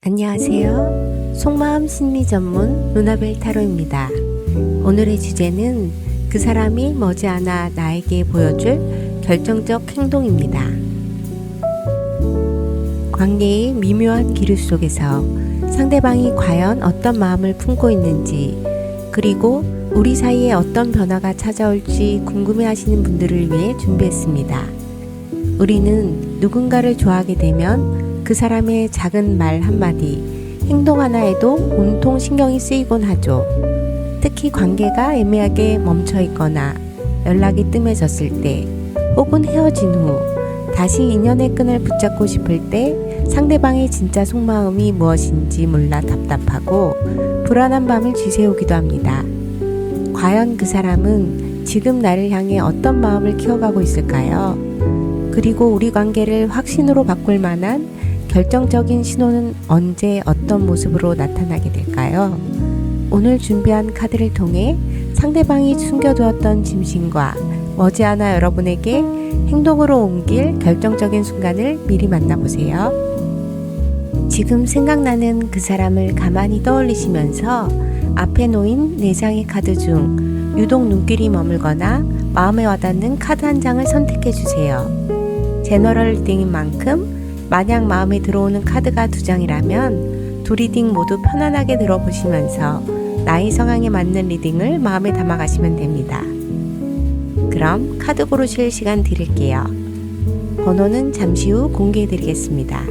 안녕하세요. 속마음 심리 전문 루나벨 타로입니다. 오늘의 주제는 그 사람이 머지않아 나에게 보여줄 결정적 행동입니다. 관계의 미묘한 기류 속에서 상대방이 과연 어떤 마음을 품고 있는지, 그리고 우리 사이에 어떤 변화가 찾아올지 궁금해 하시는 분들을 위해 준비했습니다. 우리는 누군가를 좋아하게 되면 그 사람의 작은 말 한마디, 행동 하나에도 온통 신경이 쓰이곤 하죠. 특히 관계가 애매하게 멈춰 있거나 연락이 뜸해졌을 때, 혹은 헤어진 후 다시 인연의 끈을 붙잡고 싶을 때 상대방의 진짜 속마음이 무엇인지 몰라 답답하고 불안한 밤을 지새우기도 합니다. 과연 그 사람은 지금 나를 향해 어떤 마음을 키워가고 있을까요? 그리고 우리 관계를 확신으로 바꿀 만한 결정적인 신호는 언제 어떤 모습으로 나타나게 될까요? 오늘 준비한 카드를 통해 상대방이 숨겨두었던 짐승과 머지않아 여러분에게 행동으로 옮길 결정적인 순간을 미리 만나보세요. 지금 생각나는 그 사람을 가만히 떠올리시면서 앞에 놓인 4장의 카드 중 유독 눈길이 머물거나 마음에 와닿는 카드 한 장을 선택해 주세요. 제너럴 리딩인 만큼 만약 마음에 들어오는 카드가 2장이라면 두 리딩 모두 편안하게 들어보시면서 나의 성향에 맞는 리딩을 마음에 담아가시면 됩니다. 그럼 카드 고르실 시간 드릴게요. 번호는 잠시 후 공개해 드리겠습니다.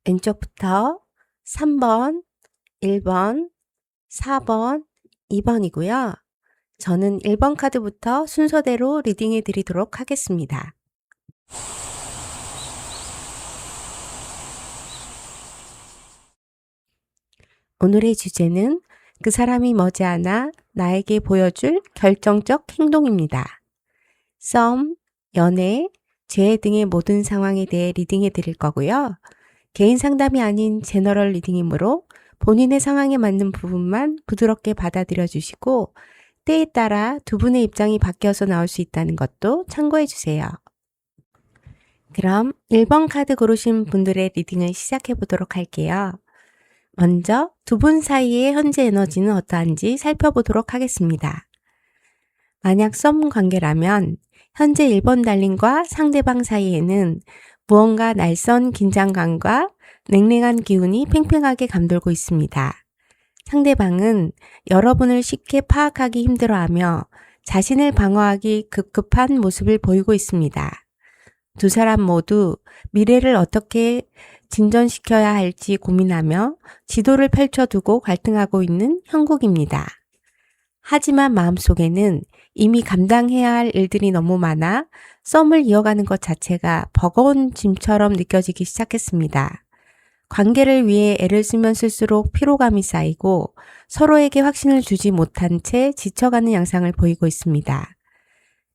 왼쪽부터 3번, 1번, 4번, 2번이고요. 저는 1번 카드부터 순서대로 리딩해 드리도록 하겠습니다. 오늘의 주제는 그 사람이 머지않아 나에게 보여줄 결정적 행동입니다. 썸, 연애, 재회 등의 모든 상황에 대해 리딩해 드릴 거고요. 개인 상담이 아닌 제너럴 리딩이므로 본인의 상황에 맞는 부분만 부드럽게 받아들여 주시고 때에 따라 두 분의 입장이 바뀌어서 나올 수 있다는 것도 참고해 주세요. 그럼 1번 카드 고르신 분들의 리딩을 시작해 보도록 할게요. 먼저 두 분 사이의 현재 에너지는 어떠한지 살펴보도록 하겠습니다. 만약 썸 관계라면 현재 1번 달님과 상대방 사이에는 무언가 날선 긴장감과 냉랭한 기운이 팽팽하게 감돌고 있습니다. 상대방은 여러분을 쉽게 파악하기 힘들어하며 자신을 방어하기 급급한 모습을 보이고 있습니다. 두 사람 모두 미래를 어떻게 진전시켜야 할지 고민하며 지도를 펼쳐두고 갈등하고 있는 형국입니다. 하지만 마음속에는 이미 감당해야 할 일들이 너무 많아 썸을 이어가는 것 자체가 버거운 짐처럼 느껴지기 시작했습니다. 관계를 위해 애를 쓰면 쓸수록 피로감이 쌓이고 서로에게 확신을 주지 못한 채 지쳐가는 양상을 보이고 있습니다.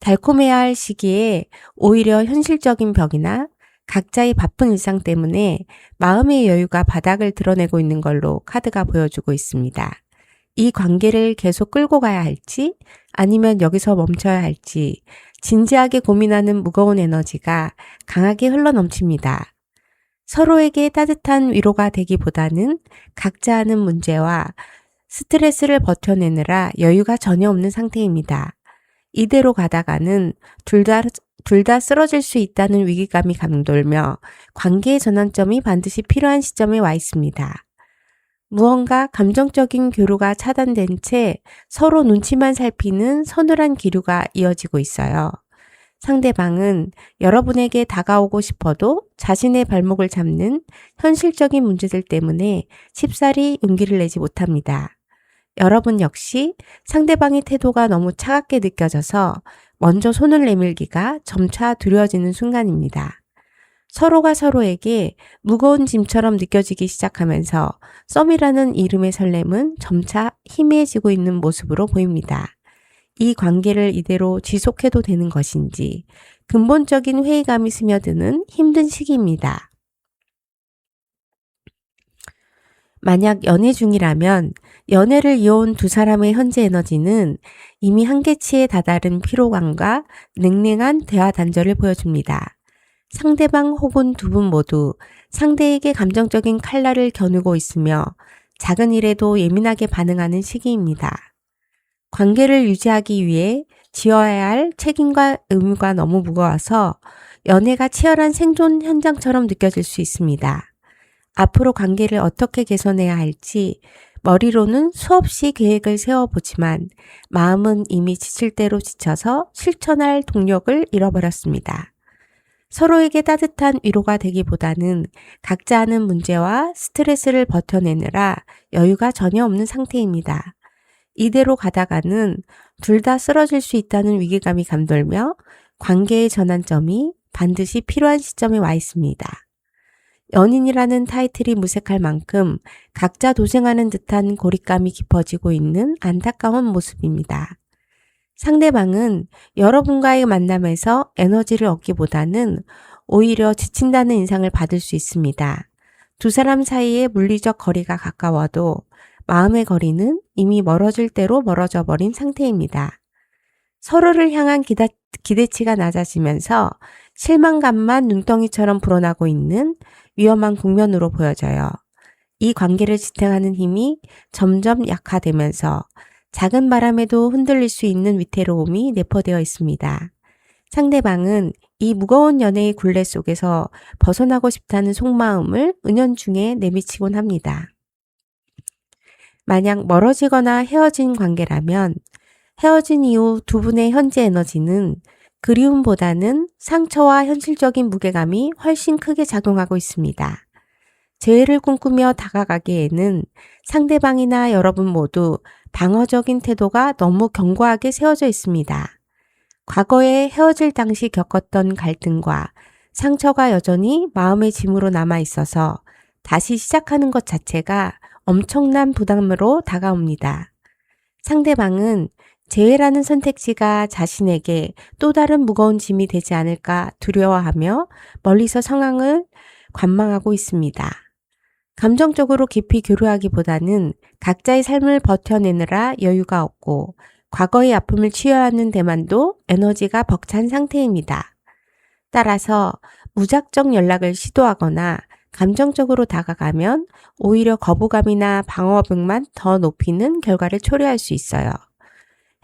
달콤해야 할 시기에 오히려 현실적인 벽이나 각자의 바쁜 일상 때문에 마음의 여유가 바닥을 드러내고 있는 걸로 카드가 보여주고 있습니다. 이 관계를 계속 끌고 가야 할지 아니면 여기서 멈춰야 할지 진지하게 고민하는 무거운 에너지가 강하게 흘러넘칩니다. 서로에게 따뜻한 위로가 되기보다는 각자 하는 문제와 스트레스를 버텨내느라 여유가 전혀 없는 상태입니다. 이대로 가다가는 둘 다 쓰러질 수 있다는 위기감이 감돌며 관계의 전환점이 반드시 필요한 시점에 와 있습니다. 무언가 감정적인 교류가 차단된 채 서로 눈치만 살피는 서늘한 기류가 이어지고 있어요. 상대방은 여러분에게 다가오고 싶어도 자신의 발목을 잡는 현실적인 문제들 때문에 쉽사리 용기를 내지 못합니다. 여러분 역시 상대방의 태도가 너무 차갑게 느껴져서 먼저 손을 내밀기가 점차 두려워지는 순간입니다. 서로가 서로에게 무거운 짐처럼 느껴지기 시작하면서 썸이라는 이름의 설렘은 점차 희미해지고 있는 모습으로 보입니다. 이 관계를 이대로 지속해도 되는 것인지 근본적인 회의감이 스며드는 힘든 시기입니다. 만약 연애 중이라면 연애를 이어온 두 사람의 현재 에너지는 이미 한계치에 다다른 피로감과 냉랭한 대화 단절을 보여줍니다. 상대방 혹은 두 분 모두 상대에게 감정적인 칼날을 겨누고 있으며 작은 일에도 예민하게 반응하는 시기입니다. 관계를 유지하기 위해 지어야 할 책임과 의무가 너무 무거워서 연애가 치열한 생존 현장처럼 느껴질 수 있습니다. 앞으로 관계를 어떻게 개선해야 할지 머리로는 수없이 계획을 세워보지만 마음은 이미 지칠 대로 지쳐서 실천할 동력을 잃어버렸습니다. 서로에게 따뜻한 위로가 되기보다는 각자 하는 문제와 스트레스를 버텨내느라 여유가 전혀 없는 상태입니다. 이대로 가다가는 둘 다 쓰러질 수 있다는 위기감이 감돌며 관계의 전환점이 반드시 필요한 시점에 와 있습니다. 연인이라는 타이틀이 무색할 만큼 각자 도생하는 듯한 고립감이 깊어지고 있는 안타까운 모습입니다. 상대방은 여러분과의 만남에서 에너지를 얻기보다는 오히려 지친다는 인상을 받을 수 있습니다. 두 사람 사이의 물리적 거리가 가까워도 마음의 거리는 이미 멀어질 대로 멀어져 버린 상태입니다. 서로를 향한 기대치가 낮아지면서 실망감만 눈덩이처럼 불어나고 있는 위험한 국면으로 보여져요. 이 관계를 지탱하는 힘이 점점 약화되면서 작은 바람에도 흔들릴 수 있는 위태로움이 내포되어 있습니다. 상대방은 이 무거운 연애의 굴레 속에서 벗어나고 싶다는 속마음을 은연중에 내비치곤 합니다. 만약 멀어지거나 헤어진 관계라면 헤어진 이후 두 분의 현재 에너지는 그리움보다는 상처와 현실적인 무게감이 훨씬 크게 작용하고 있습니다. 재회를 꿈꾸며 다가가기에는 상대방이나 여러분 모두 방어적인 태도가 너무 견고하게 세워져 있습니다. 과거에 헤어질 당시 겪었던 갈등과 상처가 여전히 마음의 짐으로 남아 있어서 다시 시작하는 것 자체가 엄청난 부담으로 다가옵니다. 상대방은 재회라는 선택지가 자신에게 또 다른 무거운 짐이 되지 않을까 두려워하며 멀리서 상황을 관망하고 있습니다. 감정적으로 깊이 교류하기보다는 각자의 삶을 버텨내느라 여유가 없고 과거의 아픔을 치유하는 데만도 에너지가 벅찬 상태입니다. 따라서 무작정 연락을 시도하거나 감정적으로 다가가면 오히려 거부감이나 방어벽만 더 높이는 결과를 초래할 수 있어요.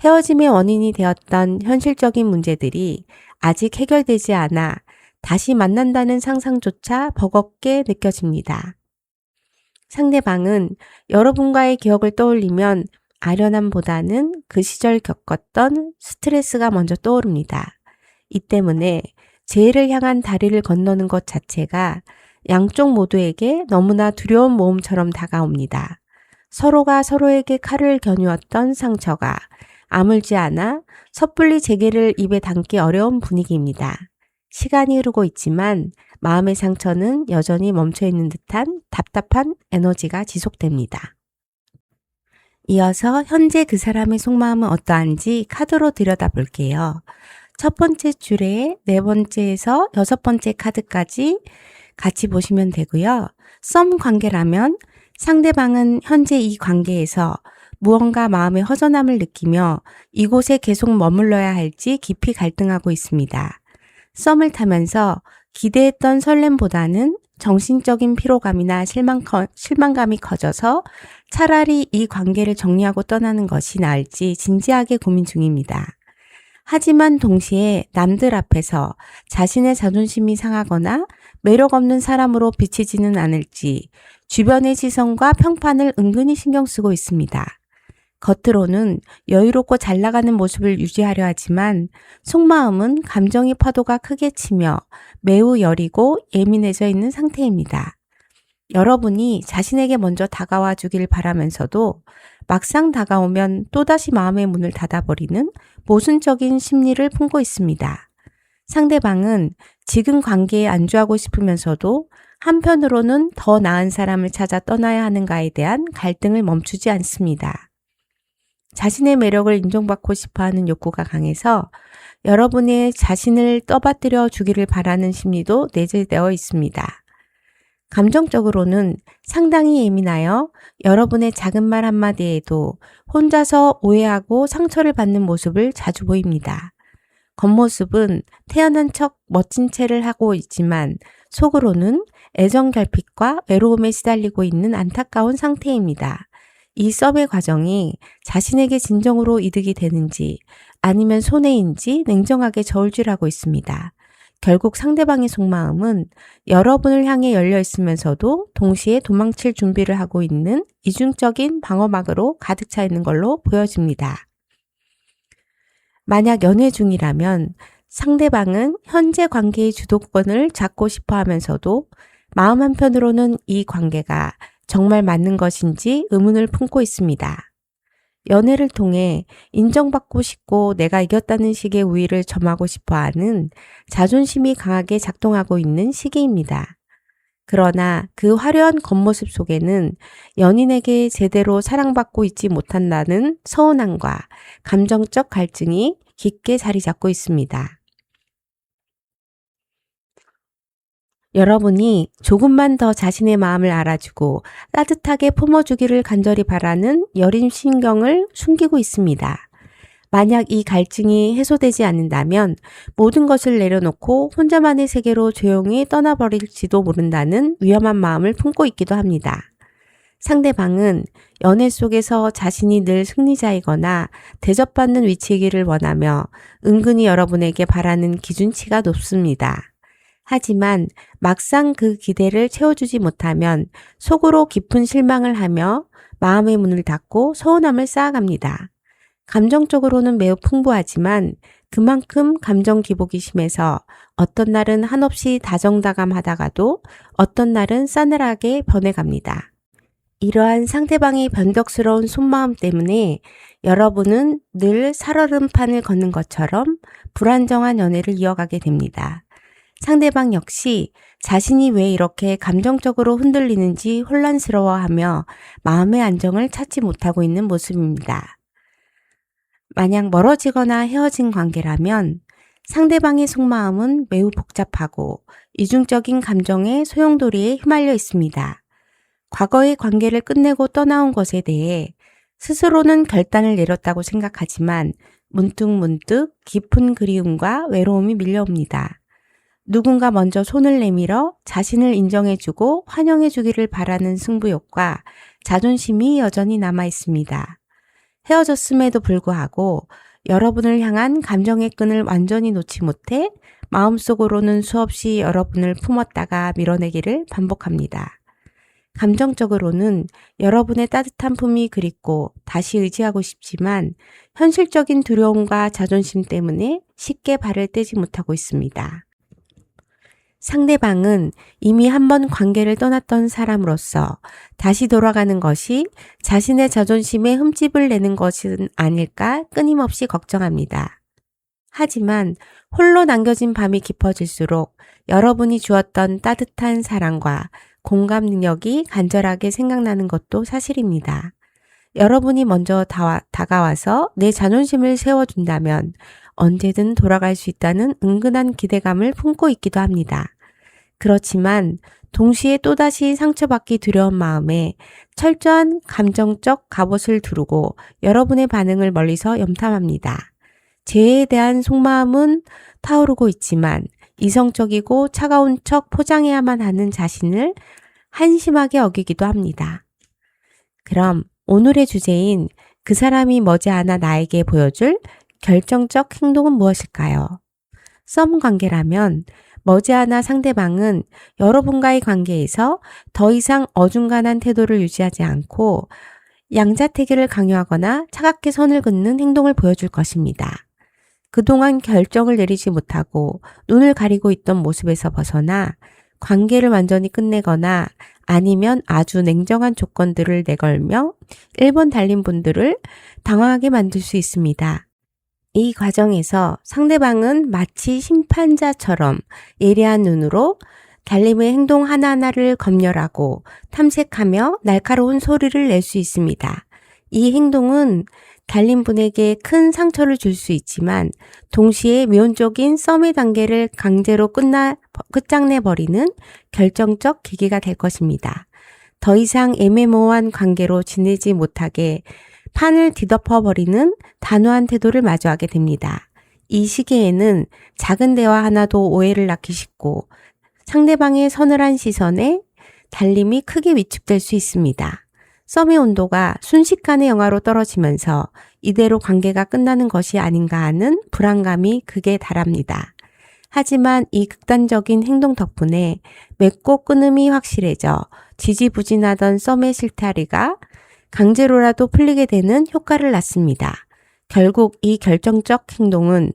헤어짐의 원인이 되었던 현실적인 문제들이 아직 해결되지 않아 다시 만난다는 상상조차 버겁게 느껴집니다. 상대방은 여러분과의 기억을 떠올리면 아련함보다는 그 시절 겪었던 스트레스가 먼저 떠오릅니다. 이 때문에 재해를 향한 다리를 건너는 것 자체가 양쪽 모두에게 너무나 두려운 모험처럼 다가옵니다. 서로가 서로에게 칼을 겨누었던 상처가 아물지 않아 섣불리 재개를 입에 담기 어려운 분위기입니다. 시간이 흐르고 있지만 마음의 상처는 여전히 멈춰있는 듯한 답답한 에너지가 지속됩니다. 이어서 현재 그 사람의 속마음은 어떠한지 카드로 들여다볼게요. 첫 번째 줄에 네 번째에서 여섯 번째 카드까지 같이 보시면 되고요. 썸 관계라면 상대방은 현재 이 관계에서 무언가 마음의 허전함을 느끼며 이곳에 계속 머물러야 할지 깊이 갈등하고 있습니다. 썸을 타면서 기대했던 설렘보다는 정신적인 피로감이나 실망감이 커져서 차라리 이 관계를 정리하고 떠나는 것이 나을지 진지하게 고민 중입니다. 하지만 동시에 남들 앞에서 자신의 자존심이 상하거나 매력 없는 사람으로 비치지는 않을지 주변의 시선과 평판을 은근히 신경 쓰고 있습니다. 겉으로는 여유롭고 잘 나가는 모습을 유지하려 하지만 속마음은 감정의 파도가 크게 치며 매우 여리고 예민해져 있는 상태입니다. 여러분이 자신에게 먼저 다가와 주길 바라면서도 막상 다가오면 또다시 마음의 문을 닫아버리는 모순적인 심리를 품고 있습니다. 상대방은 지금 관계에 안주하고 싶으면서도 한편으로는 더 나은 사람을 찾아 떠나야 하는가에 대한 갈등을 멈추지 않습니다. 자신의 매력을 인정받고 싶어하는 욕구가 강해서 여러분의 자신을 떠받들여 주기를 바라는 심리도 내재되어 있습니다. 감정적으로는 상당히 예민하여 여러분의 작은 말 한마디에도 혼자서 오해하고 상처를 받는 모습을 자주 보입니다. 겉모습은 태어난 척 멋진 체를 하고 있지만 속으로는 애정 결핍과 외로움에 시달리고 있는 안타까운 상태입니다. 이 썸의 과정이 자신에게 진정으로 이득이 되는지 아니면 손해인지 냉정하게 저울질하고 있습니다. 결국 상대방의 속마음은 여러분을 향해 열려 있으면서도 동시에 도망칠 준비를 하고 있는 이중적인 방어막으로 가득 차 있는 걸로 보여집니다. 만약 연애 중이라면 상대방은 현재 관계의 주도권을 잡고 싶어 하면서도 마음 한편으로는 이 관계가 정말 맞는 것인지 의문을 품고 있습니다. 연애를 통해 인정받고 싶고 내가 이겼다는 식의 우위를 점하고 싶어 하는 자존심이 강하게 작동하고 있는 시기입니다. 그러나 그 화려한 겉모습 속에는 연인에게 제대로 사랑받고 있지 못한다는 서운함과 감정적 갈증이 깊게 자리 잡고 있습니다. 여러분이 조금만 더 자신의 마음을 알아주고 따뜻하게 품어주기를 간절히 바라는 여린 심경을 숨기고 있습니다. 만약 이 갈증이 해소되지 않는다면 모든 것을 내려놓고 혼자만의 세계로 조용히 떠나버릴지도 모른다는 위험한 마음을 품고 있기도 합니다. 상대방은 연애 속에서 자신이 늘 승리자이거나 대접받는 위치이기를 원하며 은근히 여러분에게 바라는 기준치가 높습니다. 하지만 막상 그 기대를 채워주지 못하면 속으로 깊은 실망을 하며 마음의 문을 닫고 서운함을 쌓아갑니다. 감정적으로는 매우 풍부하지만 그만큼 감정 기복이 심해서 어떤 날은 한없이 다정다감하다가도 어떤 날은 싸늘하게 변해갑니다. 이러한 상대방의 변덕스러운 속마음 때문에 여러분은 늘 살얼음판을 걷는 것처럼 불안정한 연애를 이어가게 됩니다. 상대방 역시 자신이 왜 이렇게 감정적으로 흔들리는지 혼란스러워하며 마음의 안정을 찾지 못하고 있는 모습입니다. 만약 멀어지거나 헤어진 관계라면 상대방의 속마음은 매우 복잡하고 이중적인 감정의 소용돌이에 휘말려 있습니다. 과거의 관계를 끝내고 떠나온 것에 대해 스스로는 결단을 내렸다고 생각하지만 문득문득 깊은 그리움과 외로움이 밀려옵니다. 누군가 먼저 손을 내밀어 자신을 인정해주고 환영해주기를 바라는 승부욕과 자존심이 여전히 남아 있습니다. 헤어졌음에도 불구하고 여러분을 향한 감정의 끈을 완전히 놓지 못해 마음속으로는 수없이 여러분을 품었다가 밀어내기를 반복합니다. 감정적으로는 여러분의 따뜻한 품이 그립고 다시 의지하고 싶지만 현실적인 두려움과 자존심 때문에 쉽게 발을 떼지 못하고 있습니다. 상대방은 이미 한번 관계를 떠났던 사람으로서 다시 돌아가는 것이 자신의 자존심에 흠집을 내는 것은 아닐까 끊임없이 걱정합니다. 하지만 홀로 남겨진 밤이 깊어질수록 여러분이 주었던 따뜻한 사랑과 공감 능력이 간절하게 생각나는 것도 사실입니다. 여러분이 먼저 다가와서 내 자존심을 세워준다면 언제든 돌아갈 수 있다는 은근한 기대감을 품고 있기도 합니다. 그렇지만 동시에 또다시 상처받기 두려운 마음에 철저한 감정적 갑옷을 두르고 여러분의 반응을 멀리서 염탐합니다. 재해에 대한 속마음은 타오르고 있지만 이성적이고 차가운 척 포장해야만 하는 자신을 한심하게 어기기도 합니다. 그럼 오늘의 주제인 그 사람이 머지않아 나에게 보여줄 결정적 행동은 무엇일까요? 썸 관계라면 머지않아 상대방은 여러분과의 관계에서 더 이상 어중간한 태도를 유지하지 않고 양자태기를 강요하거나 차갑게 선을 긋는 행동을 보여줄 것입니다. 그동안 결정을 내리지 못하고 눈을 가리고 있던 모습에서 벗어나 관계를 완전히 끝내거나 아니면 아주 냉정한 조건들을 내걸며 1번 달린 분들을 당황하게 만들 수 있습니다. 이 과정에서 상대방은 마치 심판자처럼 예리한 눈으로 달림의 행동 하나하나를 검열하고 탐색하며 날카로운 소리를 낼 수 있습니다. 이 행동은 달린 분에게 큰 상처를 줄 수 있지만 동시에 미온적인 썸의 단계를 강제로 끝장내버리는 결정적 계기가 될 것입니다. 더 이상 애매모호한 관계로 지내지 못하게 판을 뒤덮어버리는 단호한 태도를 마주하게 됩니다. 이 시기에는 작은 대화 하나도 오해를 낳기 쉽고 상대방의 서늘한 시선에 달림이 크게 위축될 수 있습니다. 썸의 온도가 순식간에 영하로 떨어지면서 이대로 관계가 끝나는 것이 아닌가 하는 불안감이 극에 달합니다. 하지만 이 극단적인 행동 덕분에 맺고 끊음이 확실해져 지지부진하던 썸의 실타리가 강제로라도 풀리게 되는 효과를 낳습니다. 결국 이 결정적 행동은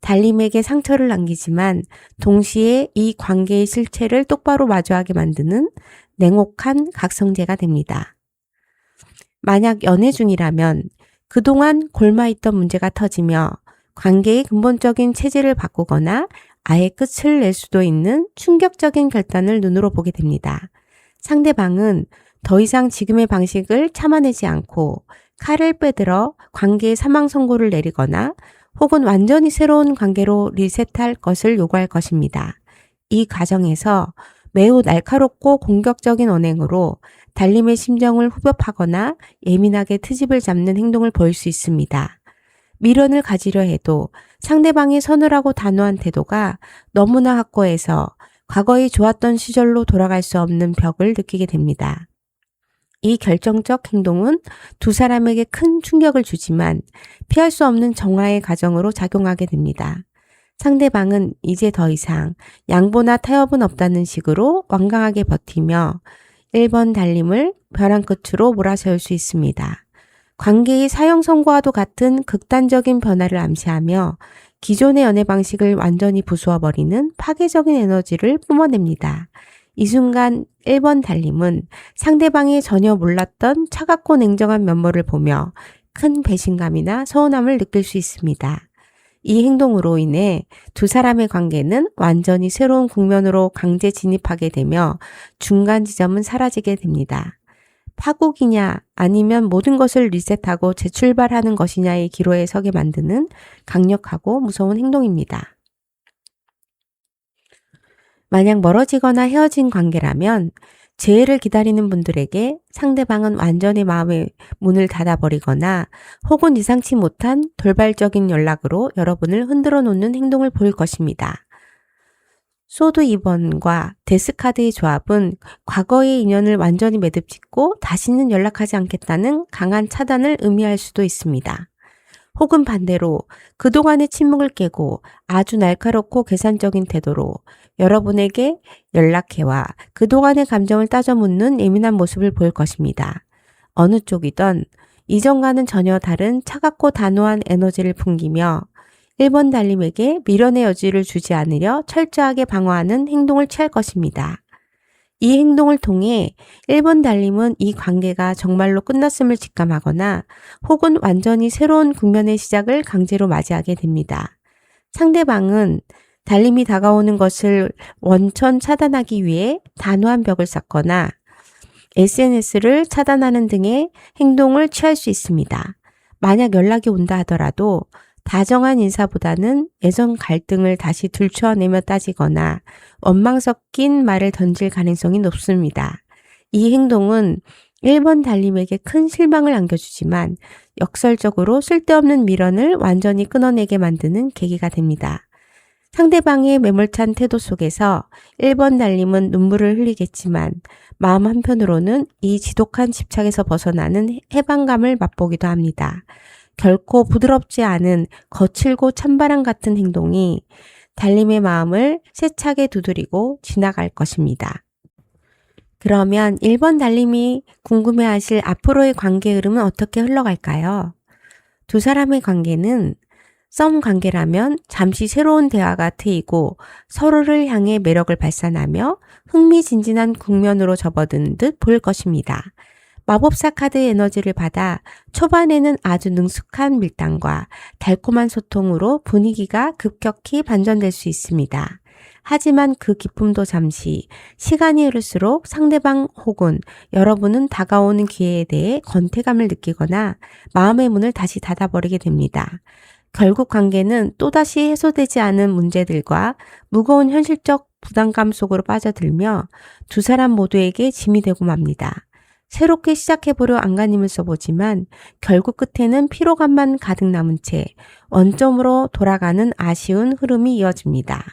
달림에게 상처를 남기지만 동시에 이 관계의 실체를 똑바로 마주하게 만드는 냉혹한 각성제가 됩니다. 만약 연애 중이라면 그동안 골마있던 문제가 터지며 관계의 근본적인 체질을 바꾸거나 아예 끝을 낼 수도 있는 충격적인 결단을 눈으로 보게 됩니다. 상대방은 더 이상 지금의 방식을 참아내지 않고 칼을 빼들어 관계의 사망 선고를 내리거나 혹은 완전히 새로운 관계로 리셋할 것을 요구할 것입니다. 이 과정에서 매우 날카롭고 공격적인 언행으로 달림의 심정을 후벼파거나 예민하게 트집을 잡는 행동을 보일 수 있습니다. 미련을 가지려 해도 상대방의 서늘하고 단호한 태도가 너무나 확고해서 과거의 좋았던 시절로 돌아갈 수 없는 벽을 느끼게 됩니다. 이 결정적 행동은 두 사람에게 큰 충격을 주지만 피할 수 없는 정화의 과정으로 작용하게 됩니다. 상대방은 이제 더 이상 양보나 타협은 없다는 식으로 완강하게 버티며 1번 달림을 벼랑 끝으로 몰아세울 수 있습니다. 관계의 사형 선고와도 같은 극단적인 변화를 암시하며 기존의 연애 방식을 완전히 부수어버리는 파괴적인 에너지를 뿜어냅니다. 이 순간 1번 달림은 상대방이 전혀 몰랐던 차갑고 냉정한 면모를 보며 큰 배신감이나 서운함을 느낄 수 있습니다. 이 행동으로 인해 두 사람의 관계는 완전히 새로운 국면으로 강제 진입하게 되며 중간 지점은 사라지게 됩니다. 파국이냐 아니면 모든 것을 리셋하고 재출발하는 것이냐의 기로에 서게 만드는 강력하고 무서운 행동입니다. 만약 멀어지거나 헤어진 관계라면 재회를 기다리는 분들에게 상대방은 완전히 마음의 문을 닫아버리거나 혹은 예상치 못한 돌발적인 연락으로 여러분을 흔들어 놓는 행동을 보일 것입니다. 소드 2번과 데스카드의 조합은 과거의 인연을 완전히 매듭짓고 다시는 연락하지 않겠다는 강한 차단을 의미할 수도 있습니다. 혹은 반대로 그동안의 침묵을 깨고 아주 날카롭고 계산적인 태도로 여러분에게 연락해와 그동안의 감정을 따져 묻는 예민한 모습을 보일 것입니다. 어느 쪽이든 이전과는 전혀 다른 차갑고 단호한 에너지를 풍기며 1번 달림에게 미련의 여지를 주지 않으려 철저하게 방어하는 행동을 취할 것입니다. 이 행동을 통해 1번 달림은 이 관계가 정말로 끝났음을 직감하거나 혹은 완전히 새로운 국면의 시작을 강제로 맞이하게 됩니다. 상대방은 달림이 다가오는 것을 원천 차단하기 위해 단호한 벽을 쌓거나 SNS를 차단하는 등의 행동을 취할 수 있습니다. 만약 연락이 온다 하더라도 다정한 인사보다는 예전 갈등을 다시 들추어내며 따지거나 원망 섞인 말을 던질 가능성이 높습니다. 이 행동은 1번 달림에게 큰 실망을 안겨주지만 역설적으로 쓸데없는 미련을 완전히 끊어내게 만드는 계기가 됩니다. 상대방의 매몰찬 태도 속에서 1번 달림은 눈물을 흘리겠지만 마음 한편으로는 이 지독한 집착에서 벗어나는 해방감을 맛보기도 합니다. 결코 부드럽지 않은 거칠고 찬바람 같은 행동이 달림의 마음을 세차게 두드리고 지나갈 것입니다. 그러면 1번 달림이 궁금해하실 앞으로의 관계 흐름은 어떻게 흘러갈까요? 두 사람의 관계는 썸 관계라면 잠시 새로운 대화가 트이고 서로를 향해 매력을 발산하며 흥미진진한 국면으로 접어드는 듯 보일 것입니다. 마법사 카드의 에너지를 받아 초반에는 아주 능숙한 밀당과 달콤한 소통으로 분위기가 급격히 반전될 수 있습니다. 하지만 그 기쁨도 잠시, 시간이 흐를수록 상대방 혹은 여러분은 다가오는 기회에 대해 권태감을 느끼거나 마음의 문을 다시 닫아버리게 됩니다. 결국 관계는 또다시 해소되지 않은 문제들과 무거운 현실적 부담감 속으로 빠져들며 두 사람 모두에게 짐이 되고 맙니다. 새롭게 시작해보려 안간힘을 써보지만 결국 끝에는 피로감만 가득 남은 채 원점으로 돌아가는 아쉬운 흐름이 이어집니다.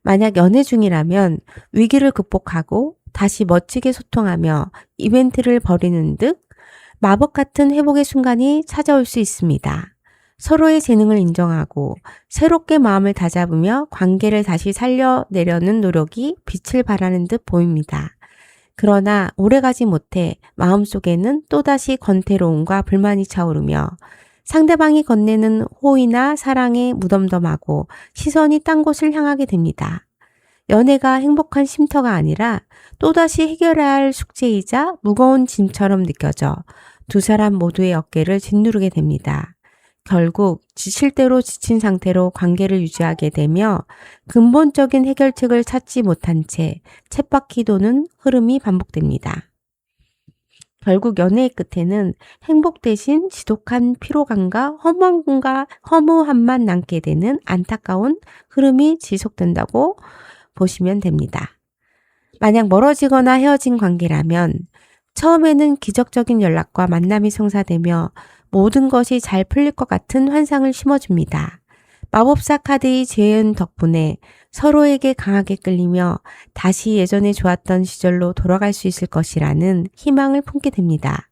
만약 연애 중이라면 위기를 극복하고 다시 멋지게 소통하며 이벤트를 벌이는 듯 마법 같은 회복의 순간이 찾아올 수 있습니다. 서로의 재능을 인정하고 새롭게 마음을 다잡으며 관계를 다시 살려내려는 노력이 빛을 발하는 듯 보입니다. 그러나 오래가지 못해 마음속에는 또다시 권태로움과 불만이 차오르며 상대방이 건네는 호의나 사랑에 무덤덤하고 시선이 딴 곳을 향하게 됩니다. 연애가 행복한 쉼터가 아니라 또다시 해결해야 할 숙제이자 무거운 짐처럼 느껴져 두 사람 모두의 어깨를 짓누르게 됩니다. 결국 지칠 대로 지친 상태로 관계를 유지하게 되며 근본적인 해결책을 찾지 못한 채 쳇바퀴 도는 흐름이 반복됩니다. 결국 연애의 끝에는 행복 대신 지독한 피로감과 허무함만 남게 되는 안타까운 흐름이 지속된다고 보시면 됩니다. 만약 멀어지거나 헤어진 관계라면 처음에는 기적적인 연락과 만남이 성사되며 모든 것이 잘 풀릴 것 같은 환상을 심어줍니다. 마법사 카드의 재현 덕분에 서로에게 강하게 끌리며 다시 예전에 좋았던 시절로 돌아갈 수 있을 것이라는 희망을 품게 됩니다.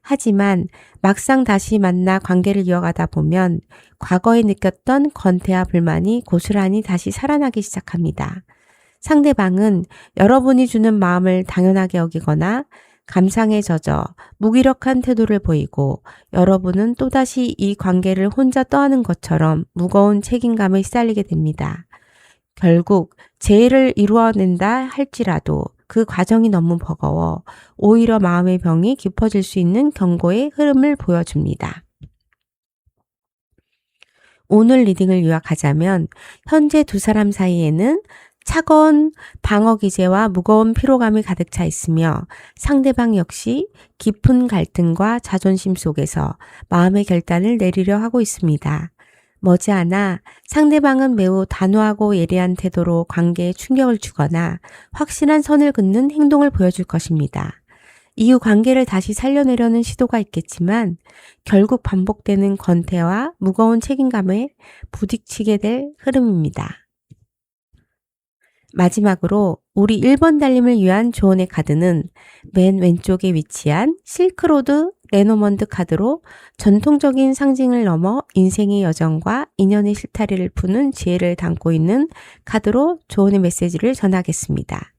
하지만 막상 다시 만나 관계를 이어가다 보면 과거에 느꼈던 권태와 불만이 고스란히 다시 살아나기 시작합니다. 상대방은 여러분이 주는 마음을 당연하게 여기거나 감상에 젖어 무기력한 태도를 보이고 여러분은 또다시 이 관계를 혼자 떠안은 것처럼 무거운 책임감에 시달리게 됩니다. 결국 재해를 이루어낸다 할지라도 그 과정이 너무 버거워 오히려 마음의 병이 깊어질 수 있는 경고의 흐름을 보여줍니다. 오늘 리딩을 요약하자면 현재 두 사람 사이에는 차가운 방어 기제와 무거운 피로감이 가득 차 있으며 상대방 역시 깊은 갈등과 자존심 속에서 마음의 결단을 내리려 하고 있습니다. 머지않아 상대방은 매우 단호하고 예리한 태도로 관계에 충격을 주거나 확실한 선을 긋는 행동을 보여줄 것입니다. 이후 관계를 다시 살려내려는 시도가 있겠지만 결국 반복되는 권태와 무거운 책임감에 부딪히게 될 흐름입니다. 마지막으로 우리 1번 달림을 위한 조언의 카드는 맨 왼쪽에 위치한 실크로드 레노먼드 카드로 전통적인 상징을 넘어 인생의 여정과 인연의 실타래를 푸는 지혜를 담고 있는 카드로 조언의 메시지를 전하겠습니다.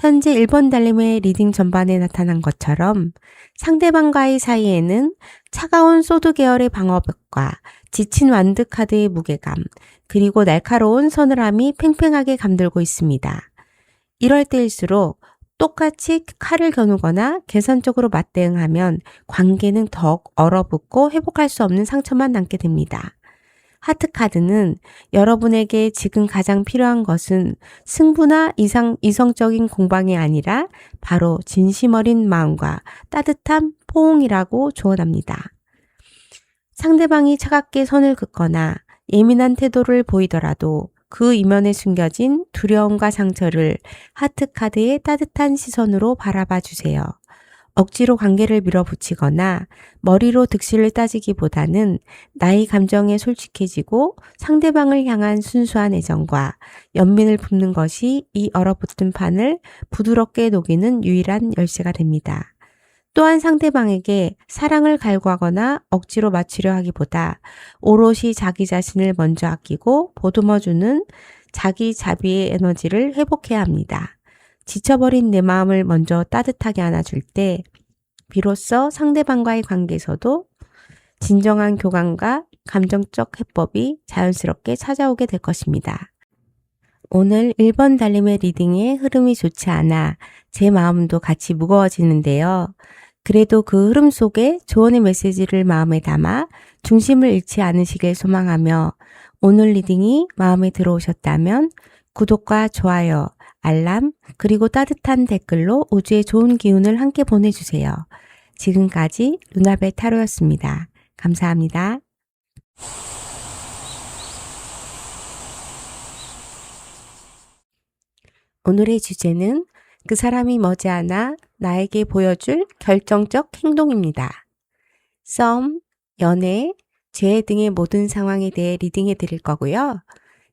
현재 1번 달림의 리딩 전반에 나타난 것처럼 상대방과의 사이에는 차가운 소드 계열의 방어벽과 지친 완드 카드의 무게감, 그리고 날카로운 서늘함이 팽팽하게 감돌고 있습니다. 이럴 때일수록 똑같이 칼을 겨누거나 계산적으로 맞대응하면 관계는 더욱 얼어붙고 회복할 수 없는 상처만 남게 됩니다. 하트 카드는 여러분에게 지금 가장 필요한 것은 승부나 이성적인 공방이 아니라 바로 진심 어린 마음과 따뜻한 포옹이라고 조언합니다. 상대방이 차갑게 선을 긋거나 예민한 태도를 보이더라도 그 이면에 숨겨진 두려움과 상처를 하트카드의 따뜻한 시선으로 바라봐 주세요. 억지로 관계를 밀어붙이거나 머리로 득실을 따지기보다는 나의 감정에 솔직해지고 상대방을 향한 순수한 애정과 연민을 품는 것이 이 얼어붙은 판을 부드럽게 녹이는 유일한 열쇠가 됩니다. 또한 상대방에게 사랑을 갈구하거나 억지로 맞추려 하기보다 오롯이 자기 자신을 먼저 아끼고 보듬어주는 자기 자비의 에너지를 회복해야 합니다. 지쳐버린 내 마음을 먼저 따뜻하게 안아줄 때 비로소 상대방과의 관계에서도 진정한 교감과 감정적 해법이 자연스럽게 찾아오게 될 것입니다. 오늘 1번 달림의 리딩의 흐름이 좋지 않아 제 마음도 같이 무거워지는데요. 그래도 그 흐름 속에 조언의 메시지를 마음에 담아 중심을 잃지 않으시길 소망하며 오늘 리딩이 마음에 들어오셨다면 구독과 좋아요, 알람, 그리고 따뜻한 댓글로 우주의 좋은 기운을 함께 보내주세요. 지금까지 루나벨 타로였습니다. 감사합니다. 오늘의 주제는 그 사람이 머지않아 나에게 보여줄 결정적 행동입니다. 썸, 연애, 재회 등의 모든 상황에 대해 리딩해 드릴 거고요.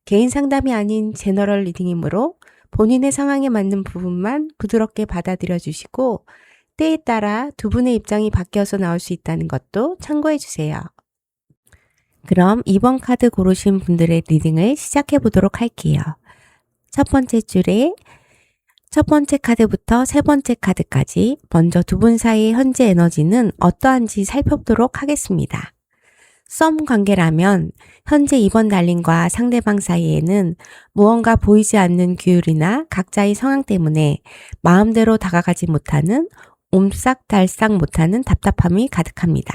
개인 상담이 아닌 제너럴 리딩이므로 본인의 상황에 맞는 부분만 부드럽게 받아들여 주시고 때에 따라 두 분의 입장이 바뀌어서 나올 수 있다는 것도 참고해 주세요. 그럼 이번 카드 고르신 분들의 리딩을 시작해 보도록 할게요. 첫 번째 줄에 첫 번째 카드부터 세 번째 카드까지 먼저 두 분 사이의 현재 에너지는 어떠한지 살펴보도록 하겠습니다. 썸 관계라면 현재 이번 달님과 상대방 사이에는 무언가 보이지 않는 규율이나 각자의 성향 때문에 마음대로 다가가지 못하는 옴싹달싹 못하는 답답함이 가득합니다.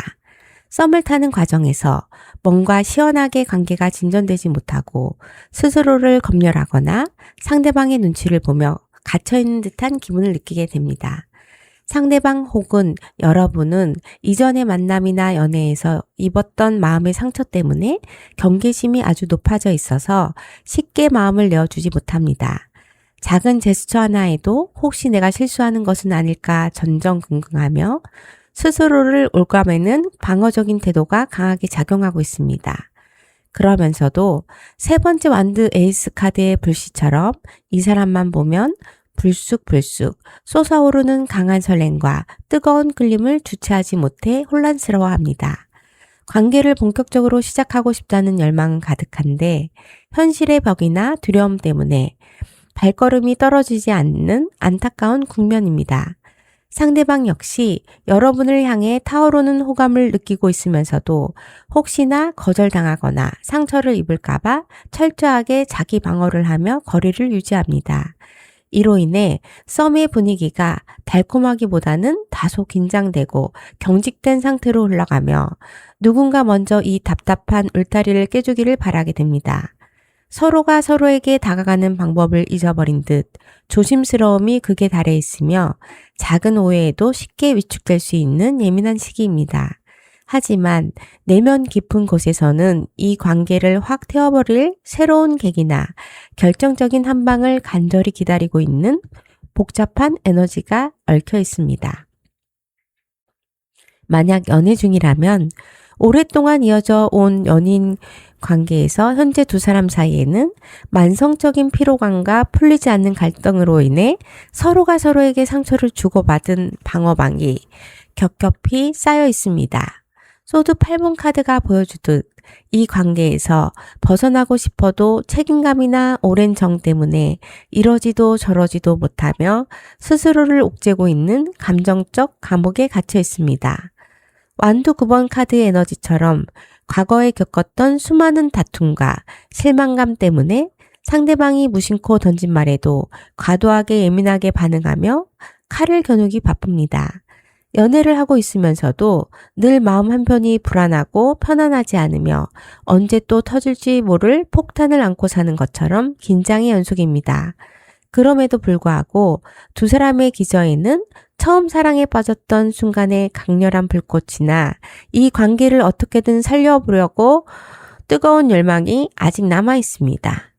썸을 타는 과정에서 뭔가 시원하게 관계가 진전되지 못하고 스스로를 검열하거나 상대방의 눈치를 보며 갇혀있는 듯한 기분을 느끼게 됩니다. 상대방 혹은 여러분은 이전의 만남이나 연애에서 입었던 마음의 상처 때문에 경계심이 아주 높아져 있어서 쉽게 마음을 내어주지 못합니다. 작은 제스처 하나에도 혹시 내가 실수하는 것은 아닐까 전전긍긍하며 스스로를 올가매는 방어적인 태도가 강하게 작용하고 있습니다. 그러면서도 세 번째 완드 에이스 카드의 불씨처럼 이 사람만 보면 불쑥불쑥 솟아오르는 강한 설렘과 뜨거운 끌림을 주체하지 못해 혼란스러워합니다. 관계를 본격적으로 시작하고 싶다는 열망은 가득한데 현실의 벽이나 두려움 때문에 발걸음이 떨어지지 않는 안타까운 국면입니다. 상대방 역시 여러분을 향해 타오르는 호감을 느끼고 있으면서도 혹시나 거절당하거나 상처를 입을까봐 철저하게 자기 방어를 하며 거리를 유지합니다. 이로 인해 썸의 분위기가 달콤하기보다는 다소 긴장되고 경직된 상태로 흘러가며 누군가 먼저 이 답답한 울타리를 깨주기를 바라게 됩니다. 서로가 서로에게 다가가는 방법을 잊어버린 듯 조심스러움이 극에 달해 있으며 작은 오해에도 쉽게 위축될 수 있는 예민한 시기입니다. 하지만 내면 깊은 곳에서는 이 관계를 확 태워버릴 새로운 계기나 결정적인 한 방을 간절히 기다리고 있는 복잡한 에너지가 얽혀 있습니다. 만약 연애 중이라면 오랫동안 이어져 온 연인 관계에서 현재 두 사람 사이에는 만성적인 피로감과 풀리지 않는 갈등으로 인해 서로가 서로에게 상처를 주고받은 방어방이 겹겹이 쌓여 있습니다. 소드 8번 카드가 보여주듯 이 관계에서 벗어나고 싶어도 책임감이나 오랜 정 때문에 이러지도 저러지도 못하며 스스로를 옥죄고 있는 감정적 감옥에 갇혀 있습니다. 완두 9번 카드의 에너지처럼 과거에 겪었던 수많은 다툼과 실망감 때문에 상대방이 무심코 던진 말에도 과도하게 예민하게 반응하며 칼을 겨누기 바쁩니다. 연애를 하고 있으면서도 늘 마음 한편이 불안하고 편안하지 않으며 언제 또 터질지 모를 폭탄을 안고 사는 것처럼 긴장의 연속입니다. 그럼에도 불구하고 두 사람의 기저에는 처음 사랑에 빠졌던 순간의 강렬한 불꽃이나 이 관계를 어떻게든 살려보려고 뜨거운 열망이 아직 남아 있습니다.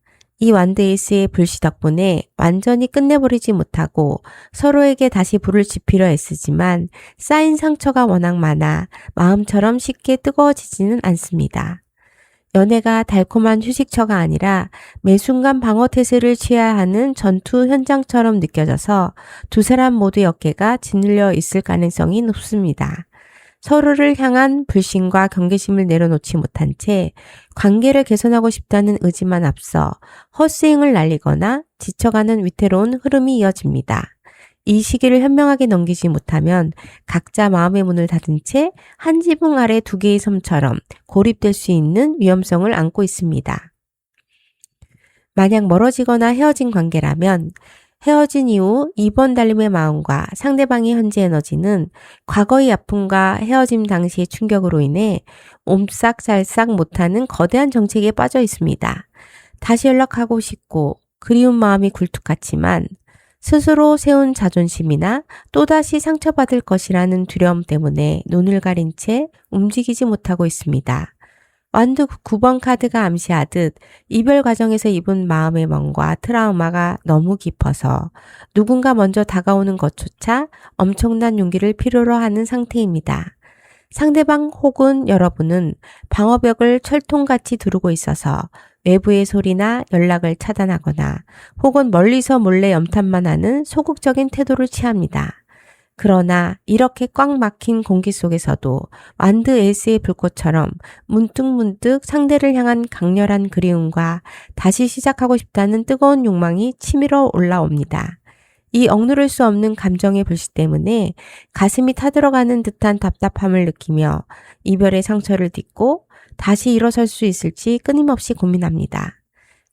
이 완드에이스의 불씨 덕분에 완전히 끝내버리지 못하고 서로에게 다시 불을 지피려 애쓰지만 쌓인 상처가 워낙 많아 마음처럼 쉽게 뜨거워지지는 않습니다. 연애가 달콤한 휴식처가 아니라 매 순간 방어태세를 취해야 하는 전투 현장처럼 느껴져서 두 사람 모두의 어깨가 짓눌려 있을 가능성이 높습니다. 서로를 향한 불신과 경계심을 내려놓지 못한 채 관계를 개선하고 싶다는 의지만 앞서 헛스윙을 날리거나 지쳐가는 위태로운 흐름이 이어집니다. 이 시기를 현명하게 넘기지 못하면 각자 마음의 문을 닫은 채 한 지붕 아래 두 개의 섬처럼 고립될 수 있는 위험성을 안고 있습니다. 만약 멀어지거나 헤어진 관계라면 헤어진 이후 이번 달님의 마음과 상대방의 현재 에너지는 과거의 아픔과 헤어짐 당시의 충격으로 인해 옴싹달싹 못하는 거대한 정책에 빠져 있습니다. 다시 연락하고 싶고 그리운 마음이 굴뚝같지만 스스로 세운 자존심이나 또다시 상처받을 것이라는 두려움 때문에 눈을 가린 채 움직이지 못하고 있습니다. 완두 9번 카드가 암시하듯 이별 과정에서 입은 마음의 멍과 트라우마가 너무 깊어서 누군가 먼저 다가오는 것조차 엄청난 용기를 필요로 하는 상태입니다. 상대방 혹은 여러분은 방어벽을 철통같이 두르고 있어서 외부의 소리나 연락을 차단하거나 혹은 멀리서 몰래 염탐만 하는 소극적인 태도를 취합니다. 그러나 이렇게 꽉 막힌 공기 속에서도 완드 에이스의 불꽃처럼 문득문득 상대를 향한 강렬한 그리움과 다시 시작하고 싶다는 뜨거운 욕망이 치밀어 올라옵니다. 이 억누를 수 없는 감정의 불씨 때문에 가슴이 타들어가는 듯한 답답함을 느끼며 이별의 상처를 딛고 다시 일어설 수 있을지 끊임없이 고민합니다.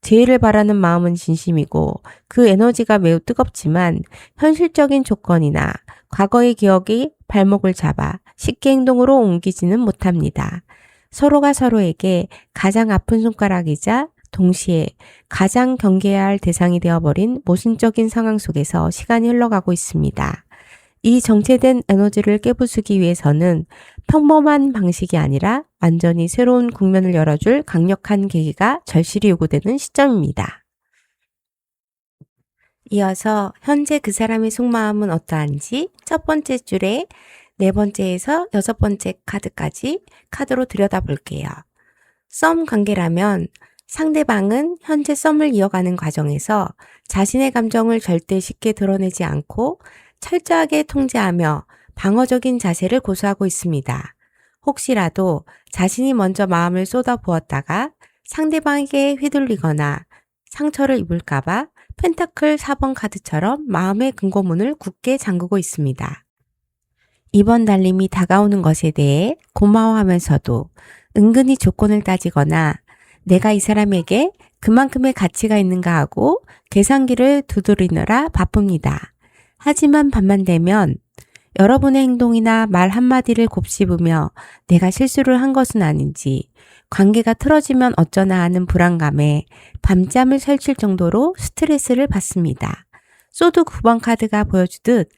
재해를 바라는 마음은 진심이고 그 에너지가 매우 뜨겁지만 현실적인 조건이나 과거의 기억이 발목을 잡아 쉽게 행동으로 옮기지는 못합니다. 서로가 서로에게 가장 아픈 손가락이자 동시에 가장 경계해야 할 대상이 되어버린 모순적인 상황 속에서 시간이 흘러가고 있습니다. 이 정체된 에너지를 깨부수기 위해서는 평범한 방식이 아니라 완전히 새로운 국면을 열어줄 강력한 계기가 절실히 요구되는 시점입니다. 이어서 현재 그 사람의 속마음은 어떠한지 첫 번째 줄에 네 번째에서 여섯 번째 카드까지 카드로 들여다볼게요. 썸 관계라면 상대방은 현재 썸을 이어가는 과정에서 자신의 감정을 절대 쉽게 드러내지 않고 철저하게 통제하며 방어적인 자세를 고수하고 있습니다. 혹시라도 자신이 먼저 마음을 쏟아부었다가 상대방에게 휘둘리거나 상처를 입을까봐 펜타클 4번 카드처럼 마음의 금고문을 굳게 잠그고 있습니다. 이번 달림이 다가오는 것에 대해 고마워하면서도 은근히 조건을 따지거나 내가 이 사람에게 그만큼의 가치가 있는가 하고 계산기를 두드리느라 바쁩니다. 하지만 밤만 되면 여러분의 행동이나 말 한마디를 곱씹으며 내가 실수를 한 것은 아닌지 관계가 틀어지면 어쩌나 하는 불안감에 밤잠을 설칠 정도로 스트레스를 받습니다. 소드 9번 카드가 보여주듯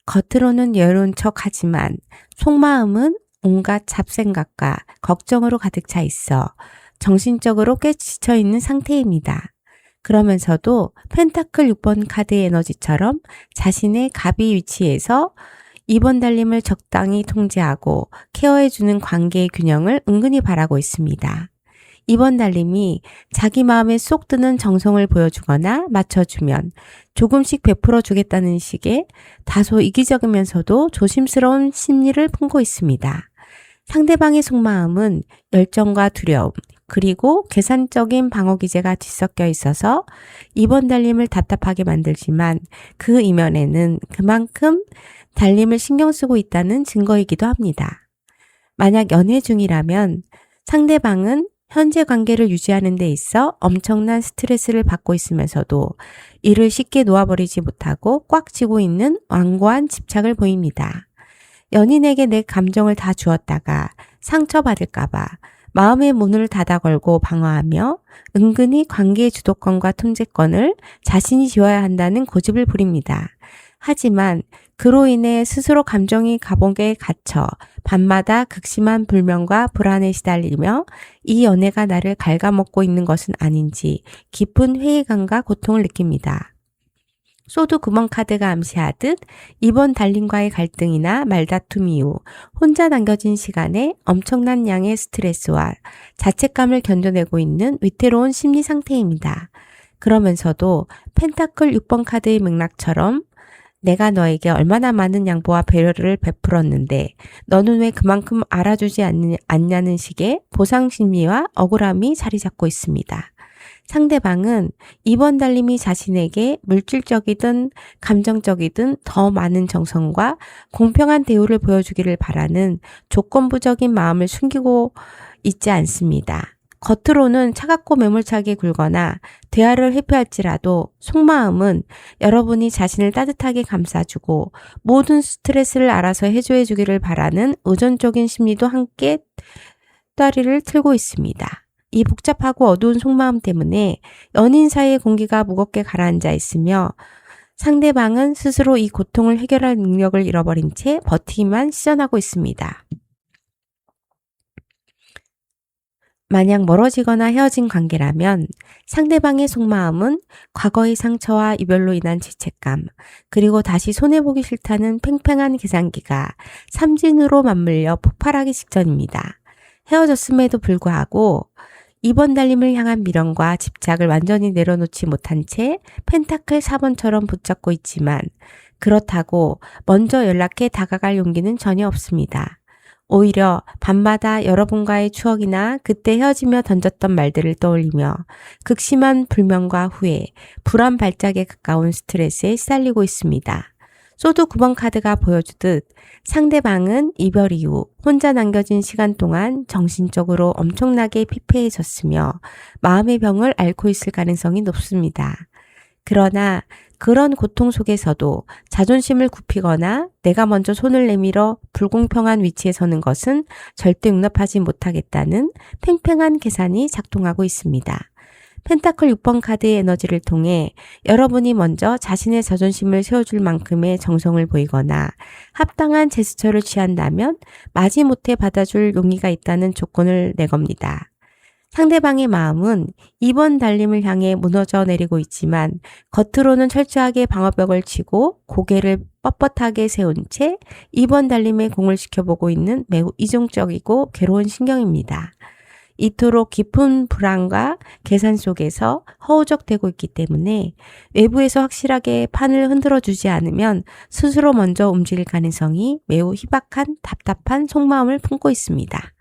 겉으로는 여유로운 척하지만 속마음은 온갖 잡생각과 걱정으로 가득 차 있어 정신적으로 꽤 지쳐있는 상태입니다. 그러면서도 펜타클 6번 카드의 에너지처럼 자신의 갑이 위치에서 이번 달림을 적당히 통제하고 케어해주는 관계의 균형을 은근히 바라고 있습니다. 이번 달림이 자기 마음에 쏙 드는 정성을 보여주거나 맞춰주면 조금씩 베풀어 주겠다는 식의 다소 이기적이면서도 조심스러운 심리를 품고 있습니다. 상대방의 속마음은 열정과 두려움, 그리고 계산적인 방어 기제가 뒤섞여 있어서 이번 달림을 답답하게 만들지만 그 이면에는 그만큼 달림을 신경 쓰고 있다는 증거이기도 합니다. 만약 연애 중이라면 상대방은 현재 관계를 유지하는 데 있어 엄청난 스트레스를 받고 있으면서도 이를 쉽게 놓아버리지 못하고 꽉 쥐고 있는 완고한 집착을 보입니다. 연인에게 내 감정을 다 주었다가 상처받을까봐 마음의 문을 닫아 걸고 방어하며 은근히 관계의 주도권과 통제권을 자신이 쥐어야 한다는 고집을 부립니다. 하지만 그로 인해 스스로 감정이 감옥에 갇혀 밤마다 극심한 불면과 불안에 시달리며 이 연애가 나를 갉아먹고 있는 것은 아닌지 깊은 회의감과 고통을 느낍니다. 소드 9번 카드가 암시하듯 이번 달림과의 갈등이나 말다툼 이후 혼자 남겨진 시간에 엄청난 양의 스트레스와 자책감을 견뎌내고 있는 위태로운 심리 상태입니다. 그러면서도 펜타클 6번 카드의 맥락처럼 내가 너에게 얼마나 많은 양보와 배려를 베풀었는데 너는 왜 그만큼 알아주지 않냐는 식의 보상 심리와 억울함이 자리 잡고 있습니다. 상대방은 이번 달림이 자신에게 물질적이든 감정적이든 더 많은 정성과 공평한 대우를 보여주기를 바라는 조건부적인 마음을 숨기고 있지 않습니다. 겉으로는 차갑고 매몰차게 굴거나 대화를 회피할지라도 속마음은 여러분이 자신을 따뜻하게 감싸주고 모든 스트레스를 알아서 해줘야 주기를 바라는 의존적인 심리도 함께 헛다리를 틀고 있습니다. 이 복잡하고 어두운 속마음 때문에 연인 사이의 공기가 무겁게 가라앉아 있으며 상대방은 스스로 이 고통을 해결할 능력을 잃어버린 채 버티기만 시전하고 있습니다. 만약 멀어지거나 헤어진 관계라면 상대방의 속마음은 과거의 상처와 이별로 인한 죄책감, 그리고 다시 손해보기 싫다는 팽팽한 계산기가 삼진으로 맞물려 폭발하기 직전입니다. 헤어졌음에도 불구하고 이번 달림을 향한 미련과 집착을 완전히 내려놓지 못한 채 펜타클 4번처럼 붙잡고 있지만 그렇다고 먼저 연락해 다가갈 용기는 전혀 없습니다. 오히려 밤마다 여러분과의 추억이나 그때 헤어지며 던졌던 말들을 떠올리며 극심한 불면과 후회, 불안 발작에 가까운 스트레스에 시달리고 있습니다. 소드 9번 카드가 보여주듯 상대방은 이별 이후 혼자 남겨진 시간 동안 정신적으로 엄청나게 피폐해졌으며 마음의 병을 앓고 있을 가능성이 높습니다. 그러나 그런 고통 속에서도 자존심을 굽히거나 내가 먼저 손을 내밀어 불공평한 위치에 서는 것은 절대 용납하지 못하겠다는 팽팽한 계산이 작동하고 있습니다. 펜타클 6번 카드의 에너지를 통해 여러분이 먼저 자신의 자존심을 세워줄 만큼의 정성을 보이거나 합당한 제스처를 취한다면 마지못해 받아줄 용의가 있다는 조건을 내겁니다. 상대방의 마음은 이번 달림을 향해 무너져 내리고 있지만 겉으로는 철저하게 방어벽을 치고 고개를 뻣뻣하게 세운 채 이번 달림에 공을 시켜보고 있는 매우 이중적이고 괴로운 신경입니다. 이토록 깊은 불안과 계산 속에서 허우적대고 있기 때문에 외부에서 확실하게 판을 흔들어주지 않으면 스스로 먼저 움직일 가능성이 매우 희박한 답답한 속마음을 품고 있습니다.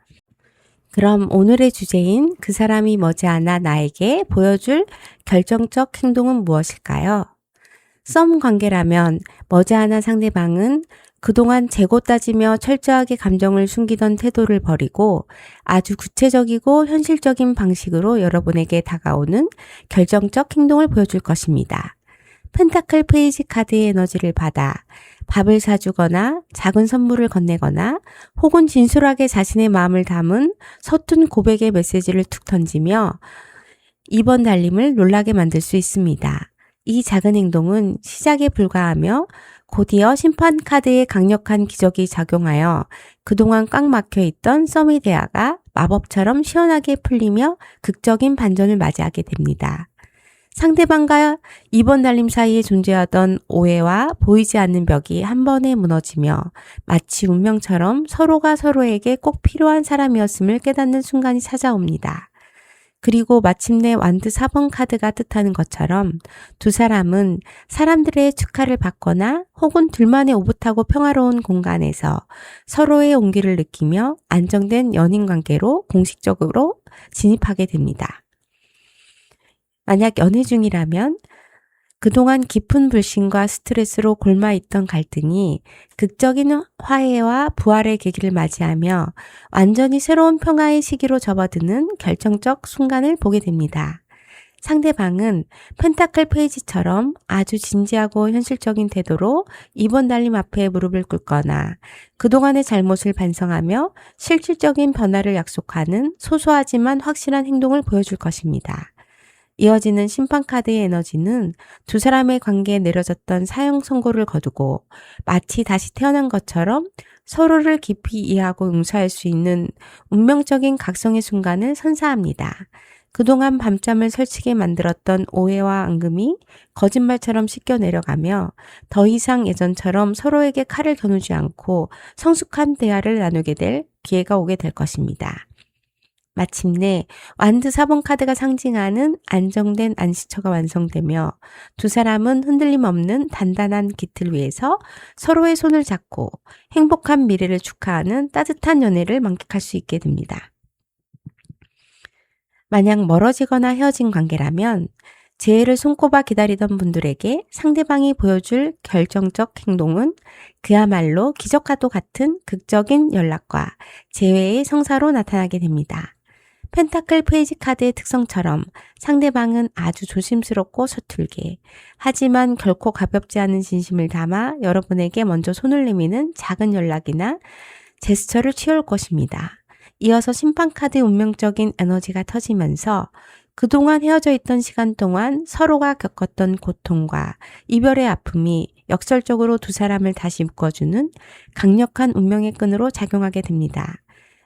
그럼 오늘의 주제인 그 사람이 머지않아 나에게 보여줄 결정적 행동은 무엇일까요? 썸 관계라면 머지않아 상대방은 그동안 재고 따지며 철저하게 감정을 숨기던 태도를 버리고 아주 구체적이고 현실적인 방식으로 여러분에게 다가오는 결정적 행동을 보여줄 것입니다. 펜타클 페이지 카드의 에너지를 받아 밥을 사주거나 작은 선물을 건네거나 혹은 진솔하게 자신의 마음을 담은 서툰 고백의 메시지를 툭 던지며 이번 달림을 놀라게 만들 수 있습니다. 이 작은 행동은 시작에 불과하며 곧이어 심판 카드의 강력한 기적이 작용하여 그동안 꽉 막혀있던 썸의 대화가 마법처럼 시원하게 풀리며 극적인 반전을 맞이하게 됩니다. 상대방과 이번 달림 사이에 존재하던 오해와 보이지 않는 벽이 한 번에 무너지며 마치 운명처럼 서로가 서로에게 꼭 필요한 사람이었음을 깨닫는 순간이 찾아옵니다. 그리고 마침내 완드 4번 카드가 뜻하는 것처럼 두 사람은 사람들의 축하를 받거나 혹은 둘만의 오붓하고 평화로운 공간에서 서로의 온기를 느끼며 안정된 연인 관계로 공식적으로 진입하게 됩니다. 만약 연애 중이라면 그동안 깊은 불신과 스트레스로 골마있던 갈등이 극적인 화해와 부활의 계기를 맞이하며 완전히 새로운 평화의 시기로 접어드는 결정적 순간을 보게 됩니다. 상대방은 펜타클 페이지처럼 아주 진지하고 현실적인 태도로 이번 달림 앞에 무릎을 꿇거나 그동안의 잘못을 반성하며 실질적인 변화를 약속하는 소소하지만 확실한 행동을 보여줄 것입니다. 이어지는 심판카드의 에너지는 두 사람의 관계에 내려졌던 사형 선고를 거두고 마치 다시 태어난 것처럼 서로를 깊이 이해하고 용서할 수 있는 운명적인 각성의 순간을 선사합니다. 그동안 밤잠을 설치게 만들었던 오해와 앙금이 거짓말처럼 씻겨 내려가며 더 이상 예전처럼 서로에게 칼을 겨누지 않고 성숙한 대화를 나누게 될 기회가 오게 될 것입니다. 마침내 완드 4번 카드가 상징하는 안정된 안식처가 완성되며 두 사람은 흔들림 없는 단단한 깃을 위해서 서로의 손을 잡고 행복한 미래를 축하하는 따뜻한 연애를 만끽할 수 있게 됩니다. 만약 멀어지거나 헤어진 관계라면 재해를 손꼽아 기다리던 분들에게 상대방이 보여줄 결정적 행동은 그야말로 기적과도 같은 극적인 연락과 재회의 성사로 나타나게 됩니다. 펜타클 페이지 카드의 특성처럼 상대방은 아주 조심스럽고 서툴게 하지만 결코 가볍지 않은 진심을 담아 여러분에게 먼저 손을 내미는 작은 연락이나 제스처를 취할 것입니다. 이어서 심판카드의 운명적인 에너지가 터지면서 그동안 헤어져 있던 시간 동안 서로가 겪었던 고통과 이별의 아픔이 역설적으로 두 사람을 다시 묶어주는 강력한 운명의 끈으로 작용하게 됩니다.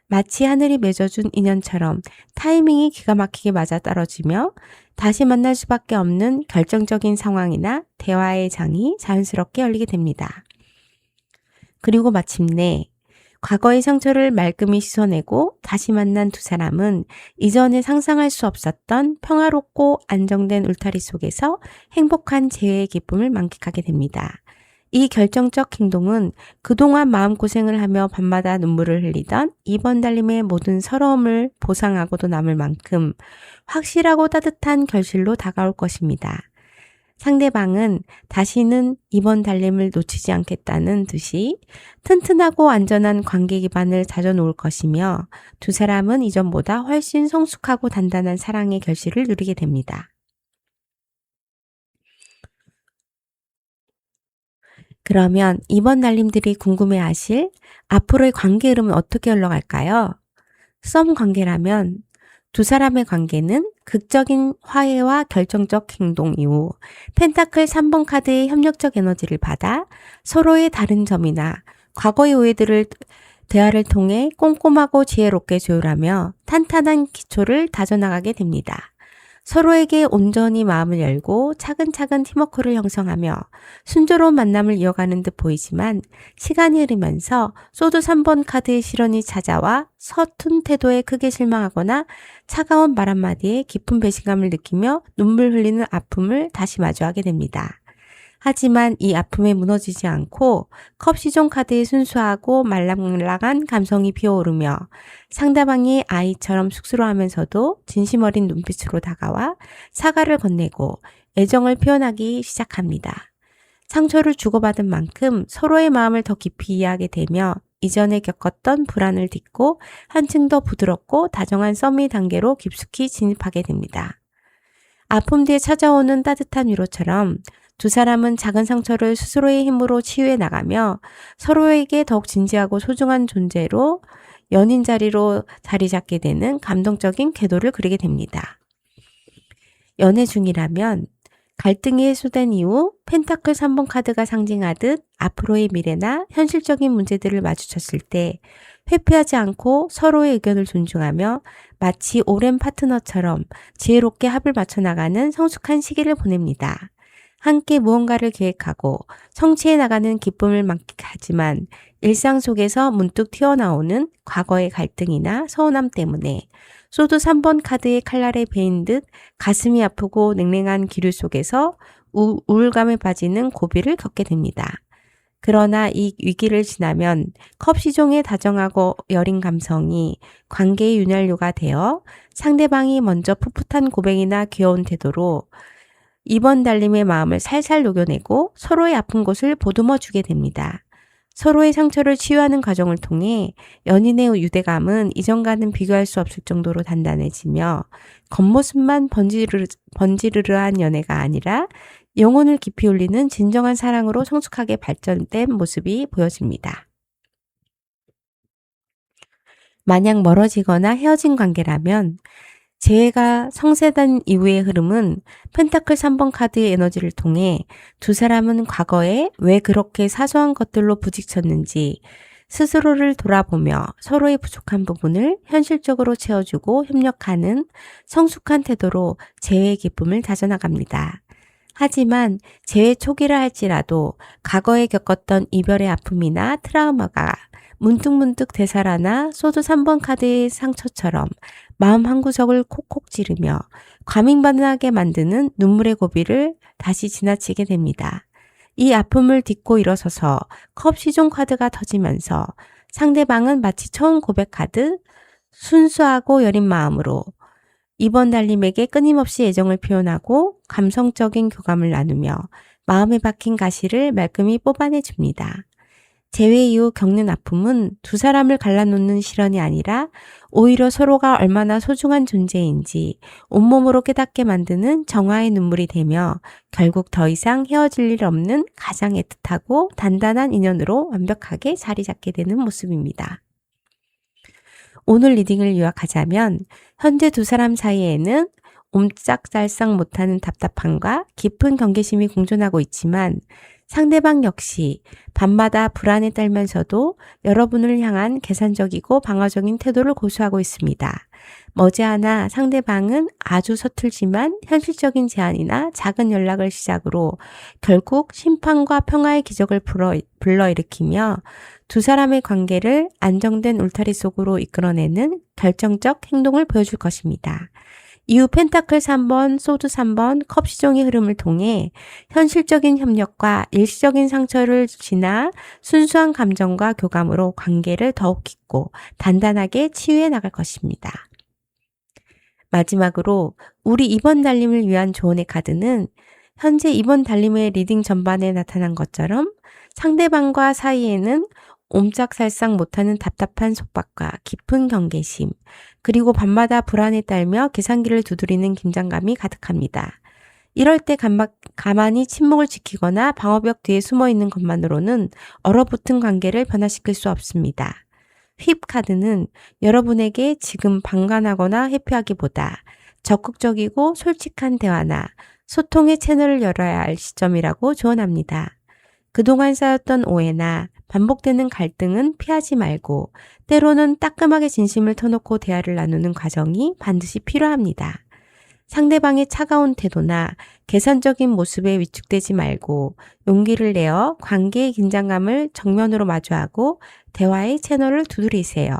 마치 하늘이 맺어준 인연처럼 타이밍이 기가 막히게 맞아떨어지며 다시 만날 수밖에 없는 결정적인 상황이나 대화의 장이 자연스럽게 열리게 됩니다. 그리고 마침내 과거의 상처를 말끔히 씻어내고 다시 만난 두 사람은 이전에 상상할 수 없었던 평화롭고 안정된 울타리 속에서 행복한 재회의 기쁨을 만끽하게 됩니다. 이 결정적 행동은 그동안 마음고생을 하며 밤마다 눈물을 흘리던 이번 달님의 모든 서러움을 보상하고도 남을 만큼 확실하고 따뜻한 결실로 다가올 것입니다. 상대방은 다시는 이번 달림을 놓치지 않겠다는 듯이 튼튼하고 안전한 관계 기반을 다져놓을 것이며 두 사람은 이전보다 훨씬 성숙하고 단단한 사랑의 결실을 누리게 됩니다. 그러면 이번 날림들이 궁금해하실 앞으로의 관계 흐름은 어떻게 흘러갈까요? 썸 관계라면 두 사람의 관계는 극적인 화해와 결정적 행동 이후 펜타클 3번 카드의 협력적 에너지를 받아 서로의 다른 점이나 과거의 오해들을 대화를 통해 꼼꼼하고 지혜롭게 조율하며 탄탄한 기초를 다져나가게 됩니다. 서로에게 온전히 마음을 열고 차근차근 팀워크를 형성하며 순조로운 만남을 이어가는 듯 보이지만 시간이 흐르면서 소드 3번 카드의 실현이 찾아와 서툰 태도에 크게 실망하거나 차가운 말 한마디에 깊은 배신감을 느끼며 눈물 흘리는 아픔을 다시 마주하게 됩니다. 하지만 이 아픔에 무너지지 않고 컵시종 카드의 순수하고 말랑말랑한 감성이 피어오르며 상대방이 아이처럼 쑥스러워하면서도 진심 어린 눈빛으로 다가와 사과를 건네고 애정을 표현하기 시작합니다. 상처를 주고받은 만큼 서로의 마음을 더 깊이 이해하게 되며 이전에 겪었던 불안을 딛고 한층 더 부드럽고 다정한 썸의 단계로 깊숙이 진입하게 됩니다. 아픔 뒤에 찾아오는 따뜻한 위로처럼 두 사람은 작은 상처를 스스로의 힘으로 치유해 나가며 서로에게 더욱 진지하고 소중한 존재로 연인 자리로 자리 잡게 되는 감동적인 궤도를 그리게 됩니다. 연애 중이라면 갈등이 해소된 이후 펜타클 3번 카드가 상징하듯 앞으로의 미래나 현실적인 문제들을 마주쳤을 때 회피하지 않고 서로의 의견을 존중하며 마치 오랜 파트너처럼 지혜롭게 합을 맞춰 나가는 성숙한 시기를 보냅니다. 함께 무언가를 계획하고 성취해 나가는 기쁨을 만끽하지만 일상 속에서 문득 튀어나오는 과거의 갈등이나 서운함 때문에 소드 3번 카드의 칼날에 베인 듯 가슴이 아프고 냉랭한 기류 속에서 우울감에 빠지는 고비를 겪게 됩니다. 그러나 이 위기를 지나면 컵시종의 다정하고 여린 감성이 관계의 윤활유가 되어 상대방이 먼저 풋풋한 고백이나 귀여운 태도로 이번 달림의 마음을 살살 녹여내고 서로의 아픈 곳을 보듬어 주게 됩니다. 서로의 상처를 치유하는 과정을 통해 연인의 유대감은 이전과는 비교할 수 없을 정도로 단단해지며 겉모습만 번지르르한 연애가 아니라 영혼을 깊이 울리는 진정한 사랑으로 성숙하게 발전된 모습이 보여집니다. 만약 멀어지거나 헤어진 관계라면 재회가 성사된 이후의 흐름은 펜타클 3번 카드의 에너지를 통해 두 사람은 과거에 왜 그렇게 사소한 것들로 부딪혔는지 스스로를 돌아보며 서로의 부족한 부분을 현실적으로 채워주고 협력하는 성숙한 태도로 재회의 기쁨을 다져나갑니다. 하지만 재회 초기라 할지라도 과거에 겪었던 이별의 아픔이나 트라우마가 문득문득 되살아나 소드 3번 카드의 상처처럼 마음 한구석을 콕콕 찌르며 과민반응하게 만드는 눈물의 고비를 다시 지나치게 됩니다. 이 아픔을 딛고 일어서서 컵시종 카드가 터지면서 상대방은 마치 처음 고백하듯 순수하고 여린 마음으로 이번 달님에게 끊임없이 애정을 표현하고 감성적인 교감을 나누며 마음에 박힌 가시를 말끔히 뽑아내줍니다. 재회 이후 겪는 아픔은 두 사람을 갈라놓는 실현이 아니라 오히려 서로가 얼마나 소중한 존재인지 온몸으로 깨닫게 만드는 정화의 눈물이 되며 결국 더 이상 헤어질 일 없는 가장 애틋하고 단단한 인연으로 완벽하게 자리 잡게 되는 모습입니다. 오늘 리딩을 요약하자면 현재 두 사람 사이에는 옴짝달싹 못하는 답답함과 깊은 경계심이 공존하고 있지만 상대방 역시 밤마다 불안에 떨면서도 여러분을 향한 계산적이고 방어적인 태도를 고수하고 있습니다. 머지않아 상대방은 아주 서툴지만 현실적인 제안이나 작은 연락을 시작으로 결국 심판과 평화의 기적을 불러일으키며 두 사람의 관계를 안정된 울타리 속으로 이끌어내는 결정적 행동을 보여줄 것입니다. 이후 펜타클 3번, 소드 3번, 컵시종의 흐름을 통해 현실적인 협력과 일시적인 상처를 지나 순수한 감정과 교감으로 관계를 더욱 깊고 단단하게 치유해 나갈 것입니다. 마지막으로 우리 이번 달림을 위한 조언의 카드는 현재 이번 달림의 리딩 전반에 나타난 것처럼 상대방과 사이에는 옴짝살싹 못하는 답답한 속박과 깊은 경계심, 그리고 밤마다 불안에 떨며 계산기를 두드리는 긴장감이 가득합니다. 이럴 때 가만히 침묵을 지키거나 방어벽 뒤에 숨어 있는 것만으로는 얼어붙은 관계를 변화시킬 수 없습니다. 휩 카드는 여러분에게 지금 방관하거나 회피하기보다 적극적이고 솔직한 대화나 소통의 채널을 열어야 할 시점이라고 조언합니다. 그동안 쌓였던 오해나 반복되는 갈등은 피하지 말고 때로는 따끔하게 진심을 터놓고 대화를 나누는 과정이 반드시 필요합니다. 상대방의 차가운 태도나 계산적인 모습에 위축되지 말고 용기를 내어 관계의 긴장감을 정면으로 마주하고 대화의 채널을 두드리세요.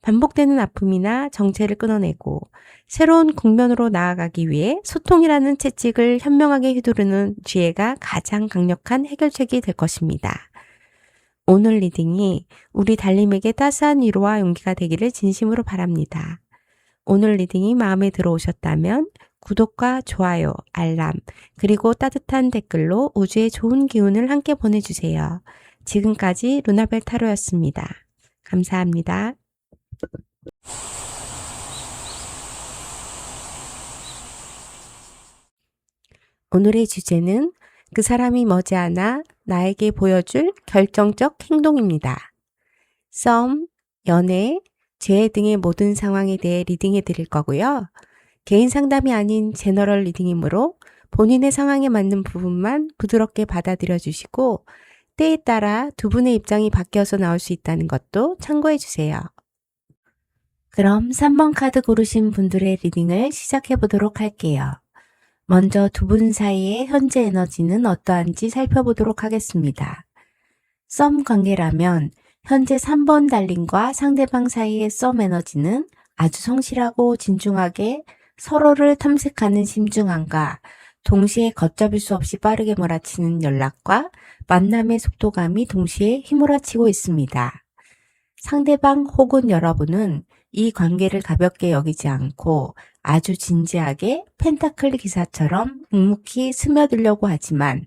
반복되는 아픔이나 정체를 끊어내고 새로운 국면으로 나아가기 위해 소통이라는 채찍을 현명하게 휘두르는 지혜가 가장 강력한 해결책이 될 것입니다. 오늘 리딩이 우리 달님에게 따스한 위로와 용기가 되기를 진심으로 바랍니다. 오늘 리딩이 마음에 들어오셨다면 구독과 좋아요, 알람, 그리고 따뜻한 댓글로 우주의 좋은 기운을 함께 보내주세요. 지금까지 루나벨 타로였습니다. 감사합니다. 오늘의 주제는 그 사람이 머지않아 나에게 보여줄 결정적 행동입니다. 썸, 연애, 재회 등의 모든 상황에 대해 리딩해 드릴 거고요. 개인 상담이 아닌 제너럴 리딩이므로 본인의 상황에 맞는 부분만 부드럽게 받아들여 주시고 때에 따라 두 분의 입장이 바뀌어서 나올 수 있다는 것도 참고해 주세요. 그럼 3번 카드 고르신 분들의 리딩을 시작해 보도록 할게요. 먼저 두 분 사이의 현재 에너지는 어떠한지 살펴보도록 하겠습니다. 썸 관계라면 현재 3번 달림과 상대방 사이의 썸 에너지는 아주 성실하고 진중하게 서로를 탐색하는 심중함과 동시에 걷잡을 수 없이 빠르게 몰아치는 연락과 만남의 속도감이 동시에 휘몰아치고 있습니다. 상대방 혹은 여러분은 이 관계를 가볍게 여기지 않고 아주 진지하게 펜타클 기사처럼 묵묵히 스며들려고 하지만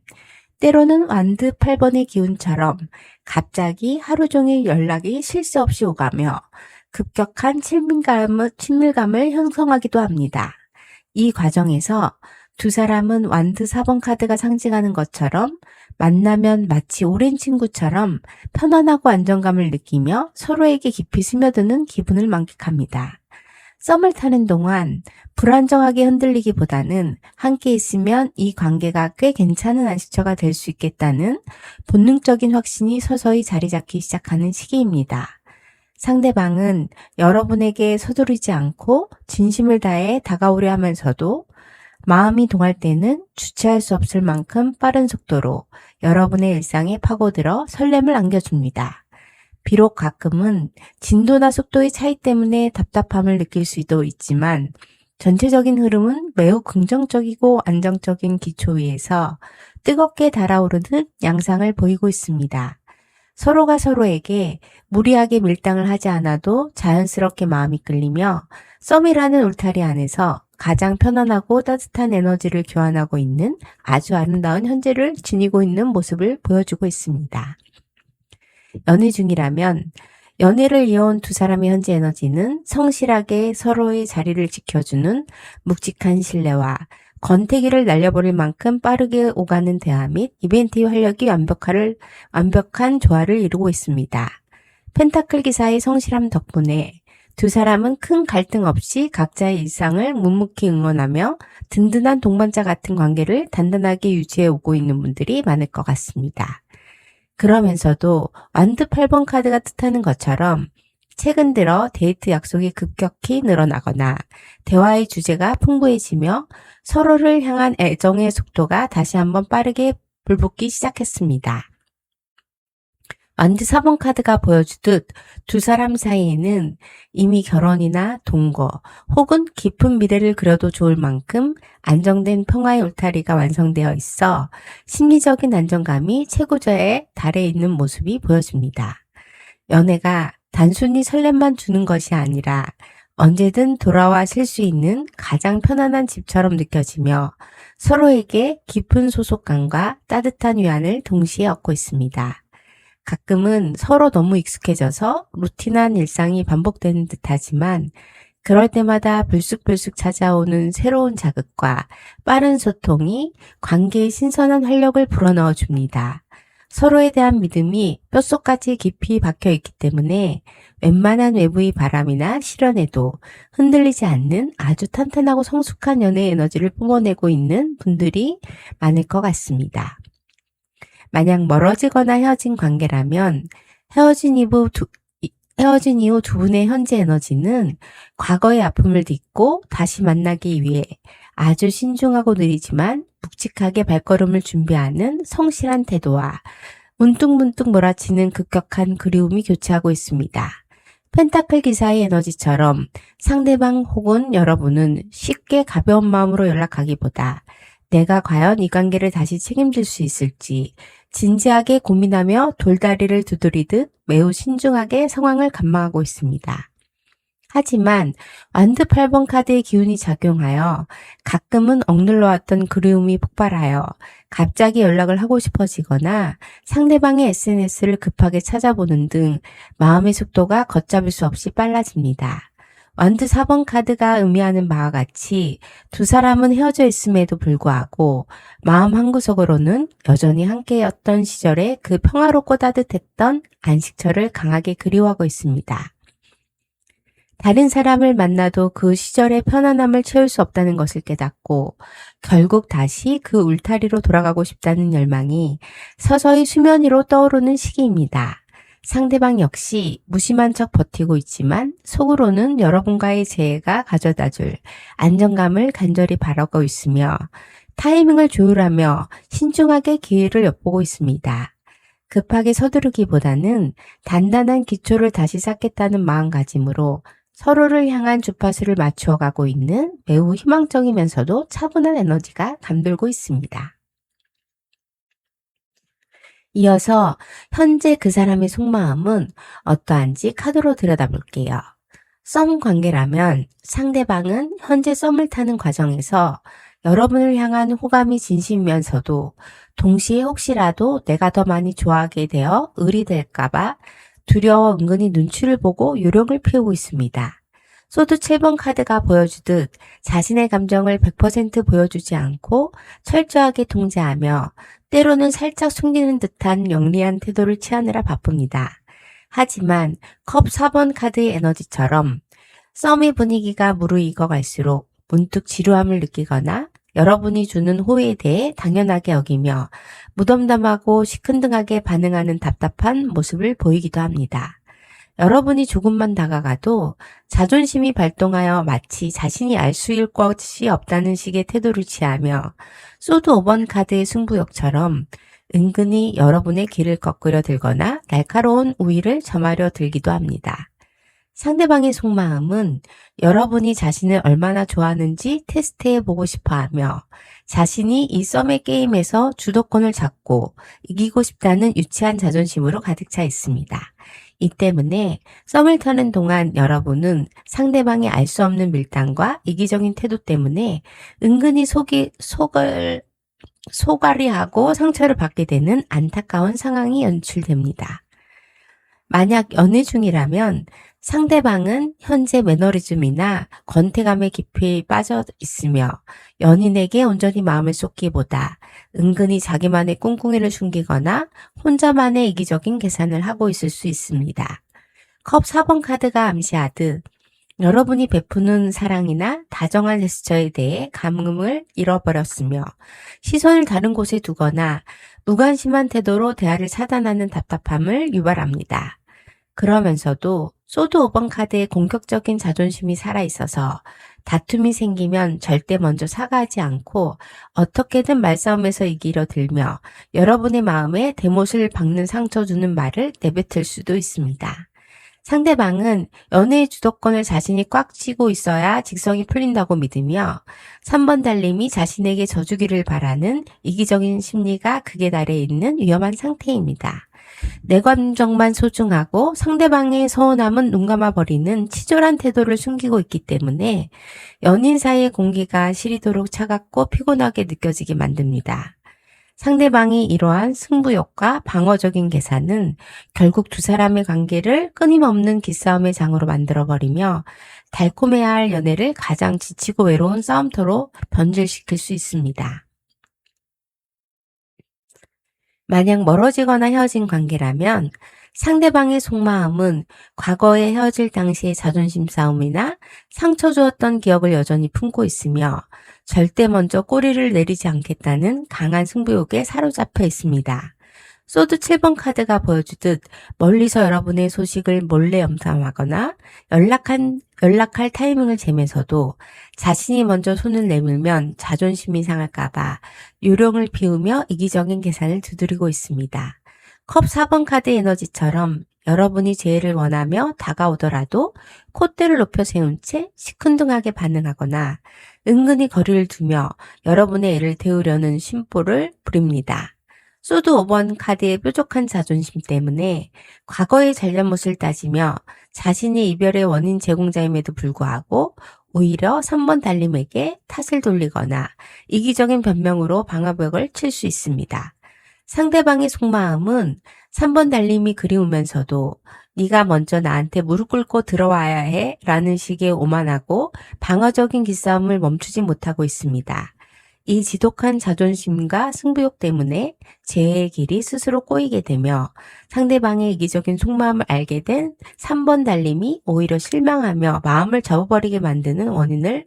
때로는 완드 8번의 기운처럼 갑자기 하루 종일 연락이 쉴 새 없이 오가며 급격한 친밀감을 형성하기도 합니다. 이 과정에서 두 사람은 완드 4번 카드가 상징하는 것처럼 만나면 마치 오랜 친구처럼 편안하고 안정감을 느끼며 서로에게 깊이 스며드는 기분을 만끽합니다. 썸을 타는 동안 불안정하게 흔들리기보다는 함께 있으면 이 관계가 꽤 괜찮은 안식처가 될 수 있겠다는 본능적인 확신이 서서히 자리 잡기 시작하는 시기입니다. 상대방은 여러분에게 서두르지 않고 진심을 다해 다가오려 하면서도 마음이 동할 때는 주체할 수 없을 만큼 빠른 속도로 여러분의 일상에 파고들어 설렘을 안겨줍니다. 비록 가끔은 진도나 속도의 차이 때문에 답답함을 느낄 수도 있지만 전체적인 흐름은 매우 긍정적이고 안정적인 기초 위에서 뜨겁게 달아오르는 양상을 보이고 있습니다. 서로가 서로에게 무리하게 밀당을 하지 않아도 자연스럽게 마음이 끌리며 썸이라는 울타리 안에서 가장 편안하고 따뜻한 에너지를 교환하고 있는 아주 아름다운 현재를 지니고 있는 모습을 보여주고 있습니다. 연애 중이라면 연애를 이어온 두 사람의 현재 에너지는 성실하게 서로의 자리를 지켜주는 묵직한 신뢰와 권태기를 날려버릴 만큼 빠르게 오가는 대화 및 이벤트의 활력이 완벽한 조화를 이루고 있습니다. 펜타클 기사의 성실함 덕분에 두 사람은 큰 갈등 없이 각자의 일상을 묵묵히 응원하며 든든한 동반자 같은 관계를 단단하게 유지해 오고 있는 분들이 많을 것 같습니다. 그러면서도 완드 8번 카드가 뜻하는 것처럼 최근 들어 데이트 약속이 급격히 늘어나거나 대화의 주제가 풍부해지며 서로를 향한 애정의 속도가 다시 한번 빠르게 불붙기 시작했습니다. 완드 4번 카드가 보여주듯 두 사람 사이에는 이미 결혼이나 동거 혹은 깊은 미래를 그려도 좋을 만큼 안정된 평화의 울타리가 완성되어 있어 심리적인 안정감이 최고조에 달해 있는 모습이 보여집니다. 연애가 단순히 설렘만 주는 것이 아니라 언제든 돌아와 쉴 수 있는 가장 편안한 집처럼 느껴지며 서로에게 깊은 소속감과 따뜻한 위안을 동시에 얻고 있습니다. 가끔은 서로 너무 익숙해져서 루틴한 일상이 반복되는 듯하지만 그럴 때마다 불쑥불쑥 찾아오는 새로운 자극과 빠른 소통이 관계의 신선한 활력을 불어넣어 줍니다. 서로에 대한 믿음이 뼛속까지 깊이 박혀 있기 때문에 웬만한 외부의 바람이나 시련에도 흔들리지 않는 아주 탄탄하고 성숙한 연애 에너지를 뿜어내고 있는 분들이 많을 것 같습니다. 만약 멀어지거나 헤어진 관계라면 헤어진 이후 두 분의 현재 에너지는 과거의 아픔을 딛고 다시 만나기 위해 아주 신중하고 느리지만 묵직하게 발걸음을 준비하는 성실한 태도와 문득문득 몰아치는 급격한 그리움이 교차하고 있습니다. 펜타클 기사의 에너지처럼 상대방 혹은 여러분은 쉽게 가벼운 마음으로 연락하기보다 내가 과연 이 관계를 다시 책임질 수 있을지 진지하게 고민하며 돌다리를 두드리듯 매우 신중하게 상황을 관망하고 있습니다. 하지만 완드 8번 카드의 기운이 작용하여 가끔은 억눌러왔던 그리움이 폭발하여 갑자기 연락을 하고 싶어지거나 상대방의 SNS를 급하게 찾아보는 등 마음의 속도가 걷잡을 수 없이 빨라집니다. 완드 4번 카드가 의미하는 바와 같이 두 사람은 헤어져 있음에도 불구하고 마음 한구석으로는 여전히 함께였던 시절의 그 평화롭고 따뜻했던 안식처를 강하게 그리워하고 있습니다. 다른 사람을 만나도 그 시절의 편안함을 채울 수 없다는 것을 깨닫고 결국 다시 그 울타리로 돌아가고 싶다는 열망이 서서히 수면 위로 떠오르는 시기입니다. 상대방 역시 무심한 척 버티고 있지만 속으로는 여러분과의 재회가 가져다줄 안정감을 간절히 바라고 있으며 타이밍을 조율하며 신중하게 기회를 엿보고 있습니다. 급하게 서두르기보다는 단단한 기초를 다시 쌓겠다는 마음가짐으로 서로를 향한 주파수를 맞추어 가고 있는 매우 희망적이면서도 차분한 에너지가 감돌고 있습니다. 이어서 현재 그 사람의 속마음은 어떠한지 카드로 들여다볼게요. 썸 관계라면 상대방은 현재 썸을 타는 과정에서 여러분을 향한 호감이 진심이면서도 동시에 혹시라도 내가 더 많이 좋아하게 되어 의리될까봐 두려워 은근히 눈치를 보고 요령을 피우고 있습니다. 소드 7번 카드가 보여주듯 자신의 감정을 100% 보여주지 않고 철저하게 통제하며 때로는 살짝 숨기는 듯한 영리한 태도를 취하느라 바쁩니다. 하지만 컵 4번 카드의 에너지처럼 썸의 분위기가 무르익어 갈수록 문득 지루함을 느끼거나 여러분이 주는 호의에 대해 당연하게 여기며 무덤덤하고 시큰둥하게 반응하는 답답한 모습을 보이기도 합니다. 여러분이 조금만 다가가도 자존심이 발동하여 마치 자신이 알 수일 것이 없다는 식의 태도를 취하며 소드 5번 카드의 승부욕처럼 은근히 여러분의 길을 거꾸려 들거나 날카로운 우위를 점하려 들기도 합니다. 상대방의 속마음은 여러분이 자신을 얼마나 좋아하는지 테스트해보고 싶어하며 자신이 이 썸의 게임에서 주도권을 잡고 이기고 싶다는 유치한 자존심으로 가득 차 있습니다. 이 때문에 썸을 타는 동안 여러분은 상대방의 알 수 없는 밀당과 이기적인 태도 때문에 은근히 속앓이하고 상처를 받게 되는 안타까운 상황이 연출됩니다. 만약 연애 중이라면 상대방은 현재 매너리즘이나 권태감에 깊이 빠져 있으며 연인에게 온전히 마음을 쏟기보다 은근히 자기만의 꿍꿍이를 숨기거나 혼자만의 이기적인 계산을 하고 있을 수 있습니다. 컵 4번 카드가 암시하듯 여러분이 베푸는 사랑이나 다정한 제스처에 대해 감흥을 잃어버렸으며 시선을 다른 곳에 두거나 무관심한 태도로 대화를 차단하는 답답함을 유발합니다. 그러면서도 소드 5번 카드의 공격적인 자존심이 살아있어서 다툼이 생기면 절대 먼저 사과하지 않고 어떻게든 말싸움에서 이기려 들며 여러분의 마음에 대못을 박는 상처 주는 말을 내뱉을 수도 있습니다. 상대방은 연애의 주도권을 자신이 꽉 쥐고 있어야 직성이 풀린다고 믿으며 3번 달님이 자신에게 져주기를 바라는 이기적인 심리가 극에 달해 있는 위험한 상태입니다. 내 감정만 소중하고 상대방의 서운함은 눈 감아버리는 치졸한 태도를 숨기고 있기 때문에 연인 사이의 공기가 시리도록 차갑고 피곤하게 느껴지게 만듭니다. 상대방이 이러한 승부욕과 방어적인 계산은 결국 두 사람의 관계를 끊임없는 기싸움의 장으로 만들어버리며 달콤해야 할 연애를 가장 지치고 외로운 싸움터로 변질시킬 수 있습니다. 만약 멀어지거나 헤어진 관계라면 상대방의 속마음은 과거에 헤어질 당시의 자존심 싸움이나 상처 주었던 기억을 여전히 품고 있으며 절대 먼저 꼬리를 내리지 않겠다는 강한 승부욕에 사로잡혀 있습니다. 소드 7번 카드가 보여주듯 멀리서 여러분의 소식을 몰래 염탐하거나 연락할 타이밍을 재면서도 자신이 먼저 손을 내밀면 자존심이 상할까봐 요령을 피우며 이기적인 계산을 두드리고 있습니다. 컵 4번 카드 에너지처럼 여러분이 재해를 원하며 다가오더라도 콧대를 높여 세운 채 시큰둥하게 반응하거나 은근히 거리를 두며 여러분의 애를 태우려는 심보를 부립니다. 소드 5번 카드의 뾰족한 자존심 때문에 과거의 잘잘못을 따지며 자신이 이별의 원인 제공자임에도 불구하고 오히려 3번 달님에게 탓을 돌리거나 이기적인 변명으로 방어벽을 칠 수 있습니다. 상대방의 속마음은 3번 달님이 그리우면서도 네가 먼저 나한테 무릎 꿇고 들어와야 해 라는 식의 오만하고 방어적인 기싸움을 멈추지 못하고 있습니다. 이 지독한 자존심과 승부욕 때문에 재해의 길이 스스로 꼬이게 되며 상대방의 이기적인 속마음을 알게 된 3번 달님이 오히려 실망하며 마음을 접어버리게 만드는 원인을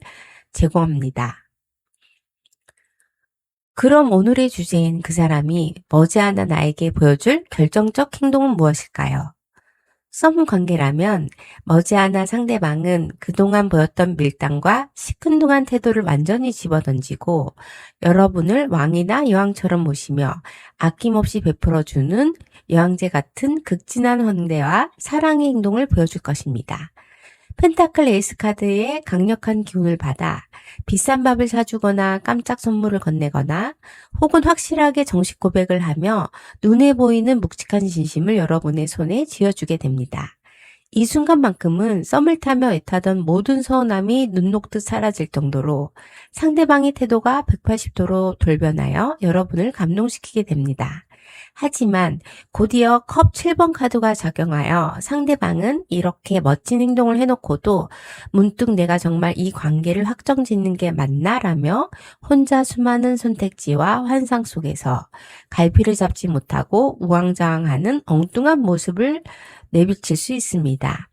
제공합니다. 그럼 오늘의 주제인 그 사람이 머지않아 나에게 보여줄 결정적 행동은 무엇일까요? 썸 관계라면 머지않아 상대방은 그동안 보였던 밀당과 시큰둥한 태도를 완전히 집어던지고 여러분을 왕이나 여왕처럼 모시며 아낌없이 베풀어주는 여왕제 같은 극진한 환대와 사랑의 행동을 보여줄 것입니다. 펜타클 에이스 카드의 강력한 기운을 받아 비싼 밥을 사주거나 깜짝 선물을 건네거나 혹은 확실하게 정식 고백을 하며 눈에 보이는 묵직한 진심을 여러분의 손에 쥐어주게 됩니다. 이 순간만큼은 썸을 타며 애타던 모든 서운함이 눈 녹듯 사라질 정도로 상대방의 태도가 180도로 돌변하여 여러분을 감동시키게 됩니다. 하지만 곧이어 컵 7번 카드가 작용하여 상대방은 이렇게 멋진 행동을 해놓고도 문득 내가 정말 이 관계를 확정짓는 게 맞나? 라며 혼자 수많은 선택지와 환상 속에서 갈피를 잡지 못하고 우왕좌왕하는 엉뚱한 모습을 내비칠 수 있습니다.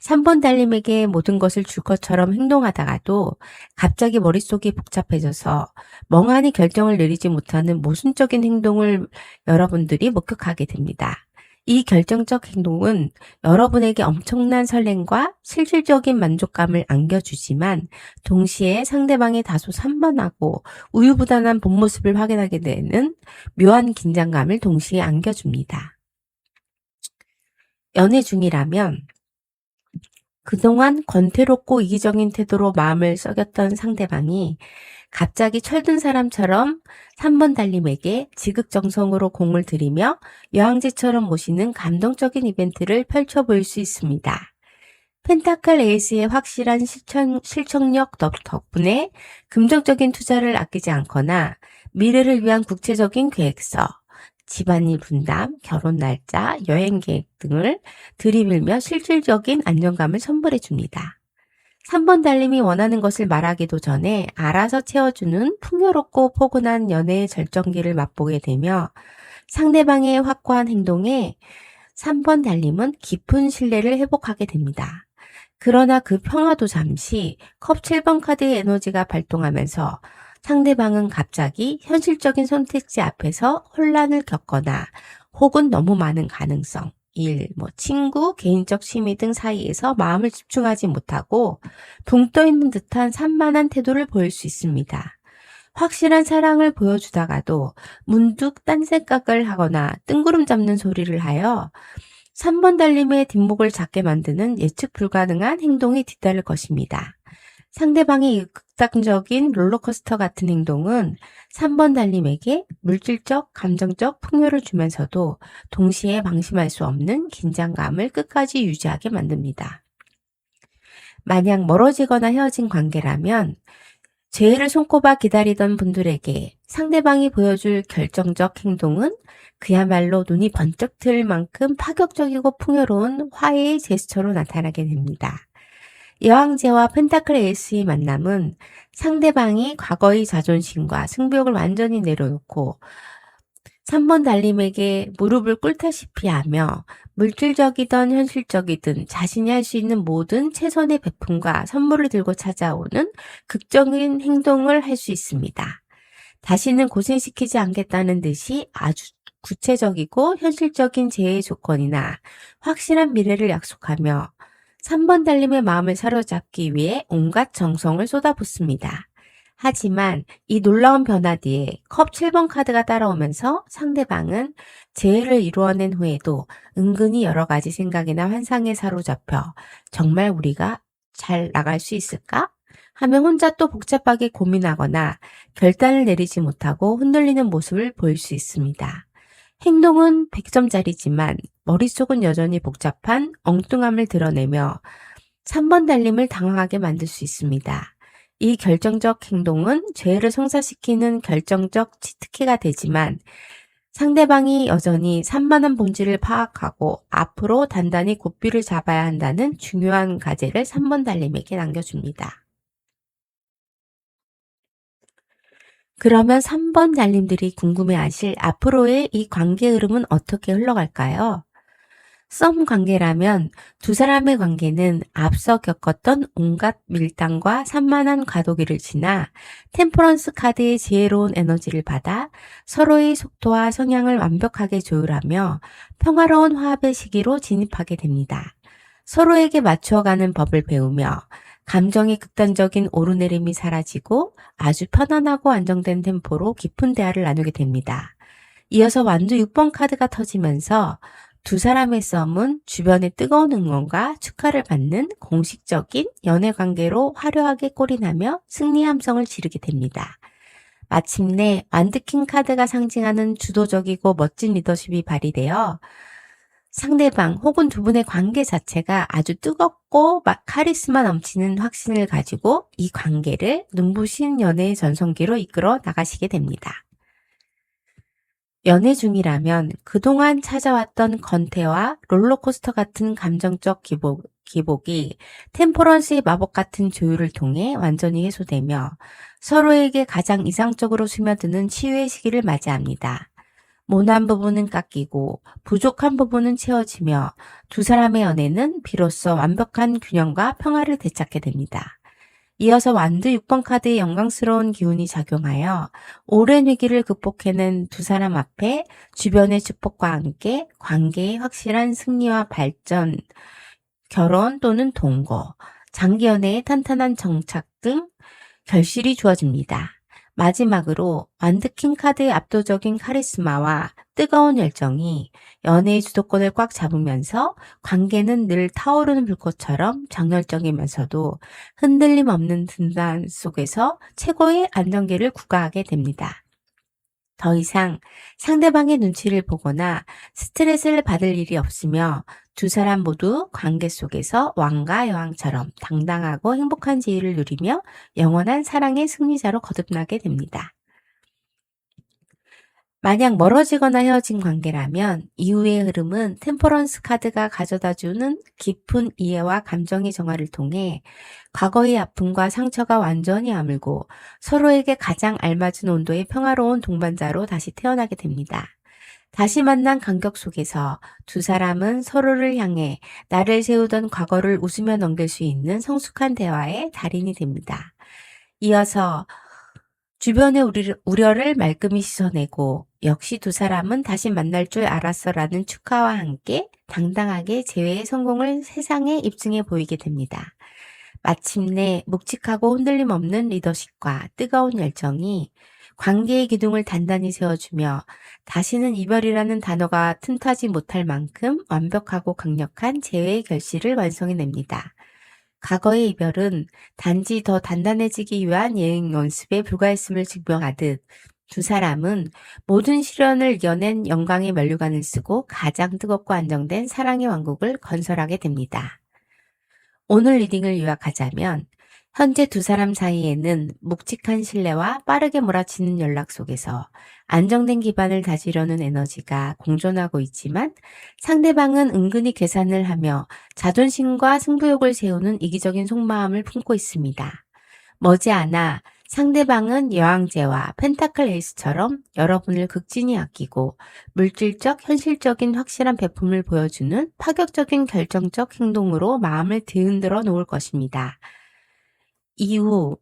3번 달님에게 모든 것을 줄 것처럼 행동하다가도 갑자기 머릿속이 복잡해져서 멍하니 결정을 내리지 못하는 모순적인 행동을 여러분들이 목격하게 됩니다. 이 결정적 행동은 여러분에게 엄청난 설렘과 실질적인 만족감을 안겨주지만 동시에 상대방의 다소 산만하고 우유부단한 본 모습을 확인하게 되는 묘한 긴장감을 동시에 안겨줍니다. 연애 중이라면 그동안 권태롭고 이기적인 태도로 마음을 썩였던 상대방이 갑자기 철든 사람처럼 3번 달님에게 지극정성으로 공을 들이며 여왕제처럼 모시는 감동적인 이벤트를 펼쳐 보일 수 있습니다. 펜타클 에이스의 확실한 실천력 덕분에 긍정적인 투자를 아끼지 않거나 미래를 위한 구체적인 계획서, 집안일 분담, 결혼 날짜, 여행 계획 등을 들이밀며 실질적인 안정감을 선물해 줍니다. 3번 달님이 원하는 것을 말하기도 전에 알아서 채워주는 풍요롭고 포근한 연애의 절정기를 맛보게 되며 상대방의 확고한 행동에 3번 달님은 깊은 신뢰를 회복하게 됩니다. 그러나 그 평화도 잠시 컵 7번 카드의 에너지가 발동하면서 상대방은 갑자기 현실적인 선택지 앞에서 혼란을 겪거나 혹은 너무 많은 가능성, 일, 친구, 개인적 취미 등 사이에서 마음을 집중하지 못하고 붕 떠 있는 듯한 산만한 태도를 보일 수 있습니다. 확실한 사랑을 보여주다가도 문득 딴 생각을 하거나 뜬구름 잡는 소리를 하여 3번 달림의 뒷목을 잡게 만드는 예측 불가능한 행동이 뒤따를 것입니다. 상대방의 극단적인 롤러코스터 같은 행동은 3번 달림에게 물질적, 감정적 풍요를 주면서도 동시에 방심할 수 없는 긴장감을 끝까지 유지하게 만듭니다. 만약 멀어지거나 헤어진 관계라면 재회를 손꼽아 기다리던 분들에게 상대방이 보여줄 결정적 행동은 그야말로 눈이 번쩍 뜰 만큼 파격적이고 풍요로운 화해의 제스처로 나타나게 됩니다. 여왕제와 펜타클 에이스의 만남은 상대방이 과거의 자존심과 승벽을 완전히 내려놓고 3번 달림에게 무릎을 꿇다시피 하며 물질적이든 현실적이든 자신이 할 수 있는 모든 최선의 베품과 선물을 들고 찾아오는 극적인 행동을 할 수 있습니다. 다시는 고생시키지 않겠다는 듯이 아주 구체적이고 현실적인 재해 조건이나 확실한 미래를 약속하며 3번 달림의 마음을 사로잡기 위해 온갖 정성을 쏟아붓습니다. 하지만 이 놀라운 변화 뒤에 컵 7번 카드가 따라오면서 상대방은 재회를 이루어낸 후에도 은근히 여러 가지 생각이나 환상에 사로잡혀 정말 우리가 잘 나갈 수 있을까? 하며 혼자 또 복잡하게 고민하거나 결단을 내리지 못하고 흔들리는 모습을 보일 수 있습니다. 행동은 100점짜리지만 머릿속은 여전히 복잡한 엉뚱함을 드러내며 3번 달림을 당황하게 만들 수 있습니다. 이 결정적 행동은 죄를 성사시키는 결정적 치트키가 되지만 상대방이 여전히 산만한 본질을 파악하고 앞으로 단단히 고삐를 잡아야 한다는 중요한 과제를 3번 달림에게 남겨줍니다. 그러면 3번 달님들이 궁금해하실 앞으로의 이 관계 흐름은 어떻게 흘러갈까요? 썸 관계라면 두 사람의 관계는 앞서 겪었던 온갖 밀당과 산만한 과도기를 지나 템퍼런스 카드의 지혜로운 에너지를 받아 서로의 속도와 성향을 완벽하게 조율하며 평화로운 화합의 시기로 진입하게 됩니다. 서로에게 맞춰가는 법을 배우며 감정의 극단적인 오르내림이 사라지고 아주 편안하고 안정된 템포로 깊은 대화를 나누게 됩니다. 이어서 완두 6번 카드가 터지면서 두 사람의 썸은 주변의 뜨거운 응원과 축하를 받는 공식적인 연애 관계로 화려하게 꼴이나며 승리 함성을 지르게 됩니다. 마침내 완드킹 카드가 상징하는 주도적이고 멋진 리더십이 발휘되어 상대방 혹은 두 분의 관계 자체가 아주 뜨겁고 카리스마 넘치는 확신을 가지고 이 관계를 눈부신 연애의 전성기로 이끌어 나가시게 됩니다. 연애 중이라면 그동안 찾아왔던 건태와 롤러코스터 같은 감정적 기복이 템퍼런스의 마법 같은 조율을 통해 완전히 해소되며 서로에게 가장 이상적으로 스며드는 치유의 시기를 맞이합니다. 모난 부분은 깎이고 부족한 부분은 채워지며 두 사람의 연애는 비로소 완벽한 균형과 평화를 되찾게 됩니다. 이어서 완두 6번 카드의 영광스러운 기운이 작용하여 오랜 위기를 극복해낸 두 사람 앞에 주변의 축복과 함께 관계의 확실한 승리와 발전, 결혼 또는 동거, 장기 연애의 탄탄한 정착 등 결실이 주어집니다. 마지막으로 완드킹 카드의 압도적인 카리스마와 뜨거운 열정이 연애의 주도권을 꽉 잡으면서 관계는 늘 타오르는 불꽃처럼 정열적이면서도 흔들림 없는 든단 속에서 최고의 안정기를 구가하게 됩니다. 더 이상 상대방의 눈치를 보거나 스트레스를 받을 일이 없으며 두 사람 모두 관계 속에서 왕과 여왕처럼 당당하고 행복한 지위를 누리며 영원한 사랑의 승리자로 거듭나게 됩니다. 만약 멀어지거나 헤어진 관계라면 이후의 흐름은 템퍼런스 카드가 가져다주는 깊은 이해와 감정의 정화를 통해 과거의 아픔과 상처가 완전히 아물고 서로에게 가장 알맞은 온도의 평화로운 동반자로 다시 태어나게 됩니다. 다시 만난 간격 속에서 두 사람은 서로를 향해 나를 세우던 과거를 웃으며 넘길 수 있는 성숙한 대화의 달인이 됩니다. 이어서 주변의 우려를 말끔히 씻어내고 역시 두 사람은 다시 만날 줄 알았어라는 축하와 함께 당당하게 재회의 성공을 세상에 입증해 보이게 됩니다. 마침내 묵직하고 흔들림 없는 리더십과 뜨거운 열정이 관계의 기둥을 단단히 세워주며 다시는 이별이라는 단어가 틈타지 못할 만큼 완벽하고 강력한 재회의 결실을 완성해냅니다. 과거의 이별은 단지 더 단단해지기 위한 예행 연습에 불과했음을 증명하듯 두 사람은 모든 시련을 이겨낸 영광의 면류관을 쓰고 가장 뜨겁고 안정된 사랑의 왕국을 건설하게 됩니다. 오늘 리딩을 요약하자면 현재 두 사람 사이에는 묵직한 신뢰와 빠르게 몰아치는 연락 속에서 안정된 기반을 다지려는 에너지가 공존하고 있지만 상대방은 은근히 계산을 하며 자존심과 승부욕을 세우는 이기적인 속마음을 품고 있습니다. 머지않아 상대방은 여왕제와 펜타클 에이스처럼 여러분을 극진히 아끼고 물질적, 현실적인 확실한 배품을 보여주는 파격적인 결정적 행동으로 마음을 뒤흔들어 놓을 것입니다. 이후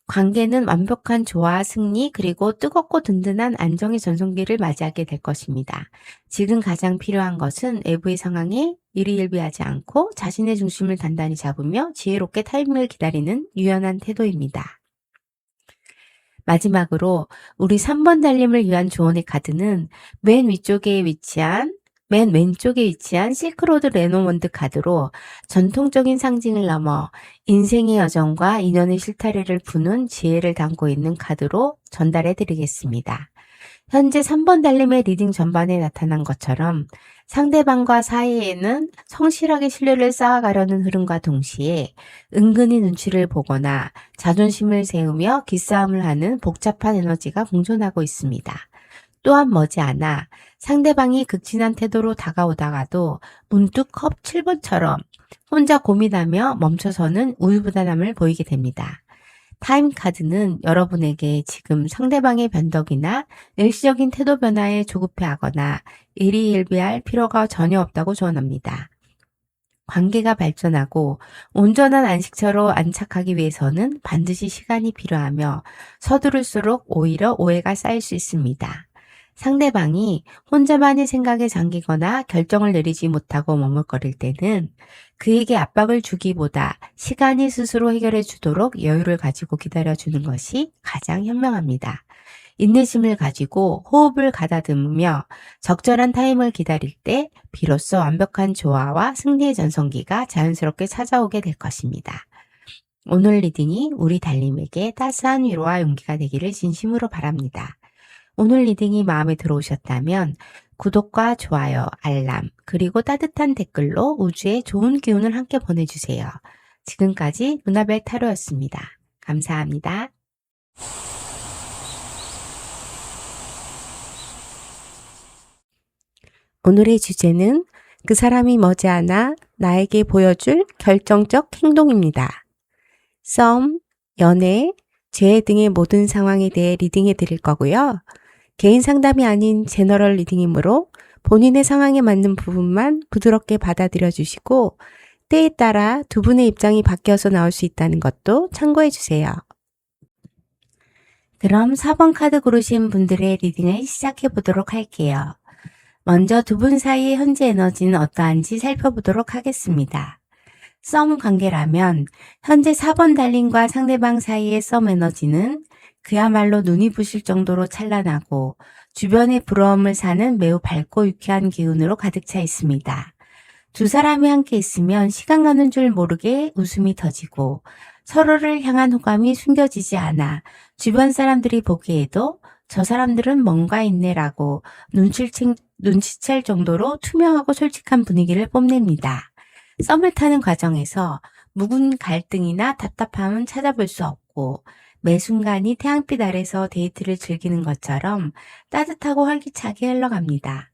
관계는 완벽한 조화, 승리, 그리고 뜨겁고 든든한 안정의 전성기를 맞이하게 될 것입니다. 지금 가장 필요한 것은 외부의 상황에 일희일비하지 않고 자신의 중심을 단단히 잡으며 지혜롭게 타이밍을 기다리는 유연한 태도입니다. 마지막으로 우리 3번 달림을 위한 조언의 카드는 맨 왼쪽에 위치한 실크로드 레노먼드 카드로 전통적인 상징을 넘어 인생의 여정과 인연의 실타래를 푸는 지혜를 담고 있는 카드로 전달해 드리겠습니다. 현재 3번 달림의 리딩 전반에 나타난 것처럼 상대방과 사이에는 성실하게 신뢰를 쌓아가려는 흐름과 동시에 은근히 눈치를 보거나 자존심을 세우며 기싸움을 하는 복잡한 에너지가 공존하고 있습니다. 또한 머지않아 상대방이 극진한 태도로 다가오다가도 문득 컵 7번처럼 혼자 고민하며 멈춰서는 우유부단함을 보이게 됩니다. 타임 카드는 여러분에게 지금 상대방의 변덕이나 일시적인 태도 변화에 조급해하거나 일희일비할 필요가 전혀 없다고 조언합니다. 관계가 발전하고 온전한 안식처로 안착하기 위해서는 반드시 시간이 필요하며 서두를수록 오히려 오해가 쌓일 수 있습니다. 상대방이 혼자만의 생각에 잠기거나 결정을 내리지 못하고 머뭇거릴 때는 그에게 압박을 주기보다 시간이 스스로 해결해 주도록 여유를 가지고 기다려주는 것이 가장 현명합니다. 인내심을 가지고 호흡을 가다듬으며 적절한 타임을 기다릴 때 비로소 완벽한 조화와 승리의 전성기가 자연스럽게 찾아오게 될 것입니다. 오늘 리딩이 우리 달님에게 따스한 위로와 용기가 되기를 진심으로 바랍니다. 오늘 리딩이 마음에 들어오셨다면 구독과 좋아요, 알람, 그리고 따뜻한 댓글로 우주에 좋은 기운을 함께 보내주세요. 지금까지 루나벨 타로였습니다. 감사합니다. 오늘의 주제는 그 사람이 머지않아 나에게 보여줄 결정적 행동입니다. 썸, 연애, 재회 등의 모든 상황에 대해 리딩해 드릴 거고요. 개인 상담이 아닌 제너럴 리딩이므로 본인의 상황에 맞는 부분만 부드럽게 받아들여 주시고 때에 따라 두 분의 입장이 바뀌어서 나올 수 있다는 것도 참고해 주세요. 그럼 4번 카드 고르신 분들의 리딩을 시작해 보도록 할게요. 먼저 두 분 사이의 현재 에너지는 어떠한지 살펴보도록 하겠습니다. 썸 관계라면 현재 4번 달님과 상대방 사이의 썸 에너지는 그야말로 눈이 부실 정도로 찬란하고 주변의 부러움을 사는 매우 밝고 유쾌한 기운으로 가득 차 있습니다. 두 사람이 함께 있으면 시간 가는 줄 모르게 웃음이 터지고 서로를 향한 호감이 숨겨지지 않아 주변 사람들이 보기에도 저 사람들은 뭔가 있네라고 눈치챌 정도로 투명하고 솔직한 분위기를 뽐냅니다. 썸을 타는 과정에서 묵은 갈등이나 답답함은 찾아볼 수 없고 매 순간이 태양빛 아래서 데이트를 즐기는 것처럼 따뜻하고 활기차게 흘러갑니다.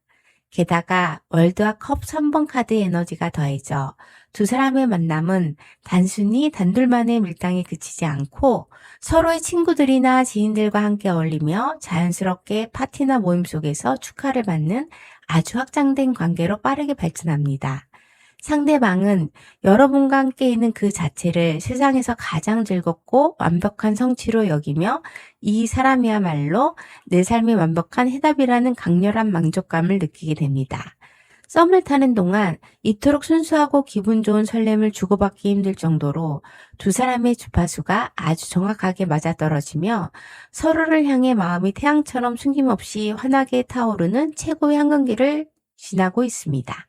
게다가 월드와 컵 3번 카드의 에너지가 더해져 두 사람의 만남은 단순히 단둘만의 밀당에 그치지 않고 서로의 친구들이나 지인들과 함께 어울리며 자연스럽게 파티나 모임 속에서 축하를 받는 아주 확장된 관계로 빠르게 발전합니다. 상대방은 여러분과 함께 있는 그 자체를 세상에서 가장 즐겁고 완벽한 성취로 여기며 이 사람이야말로 내 삶의 완벽한 해답이라는 강렬한 만족감을 느끼게 됩니다. 썸을 타는 동안 이토록 순수하고 기분 좋은 설렘을 주고받기 힘들 정도로 두 사람의 주파수가 아주 정확하게 맞아떨어지며 서로를 향해 마음이 태양처럼 숨김없이 환하게 타오르는 최고의 한강기를 지나고 있습니다.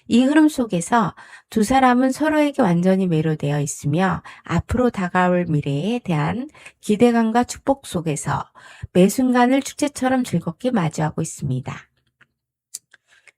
이 흐름 속에서 두 사람은 서로에게 완전히 매료되어 있으며 앞으로 다가올 미래에 대한 기대감과 축복 속에서 매 순간을 축제처럼 즐겁게 맞이하고 있습니다.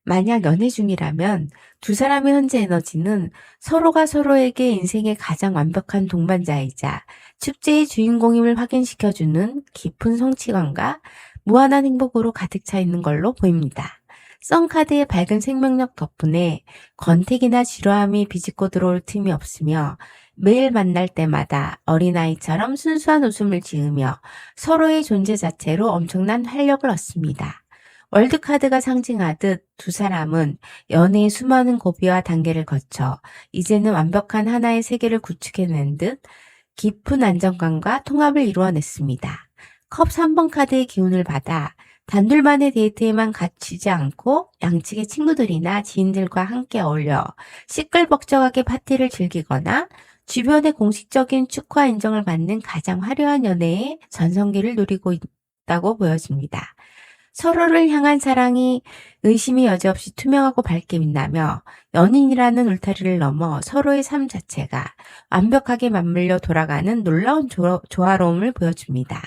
만약 연애 중이라면 두 사람의 현재 에너지는 서로가 서로에게 인생의 가장 완벽한 동반자이자 축제의 주인공임을 확인시켜주는 깊은 성취감과 무한한 행복으로 가득 차 있는 걸로 보입니다. 썬카드의 밝은 생명력 덕분에 권태기나 지루함이 비집고 들어올 틈이 없으며 매일 만날 때마다 어린아이처럼 순수한 웃음을 지으며 서로의 존재 자체로 엄청난 활력을 얻습니다. 월드카드가 상징하듯 두 사람은 연애의 수많은 고비와 단계를 거쳐 이제는 완벽한 하나의 세계를 구축해낸 듯 깊은 안정감과 통합을 이루어냈습니다. 컵 3번 카드의 기운을 받아 단둘만의 데이트에만 갇히지 않고 양측의 친구들이나 지인들과 함께 어울려 시끌벅적하게 파티를 즐기거나 주변의 공식적인 축하 인정을 받는 가장 화려한 연애의 전성기를 누리고 있다고 보여집니다. 서로를 향한 사랑이 의심이 여지없이 투명하고 밝게 빛나며 연인이라는 울타리를 넘어 서로의 삶 자체가 완벽하게 맞물려 돌아가는 놀라운 조화로움을 보여줍니다.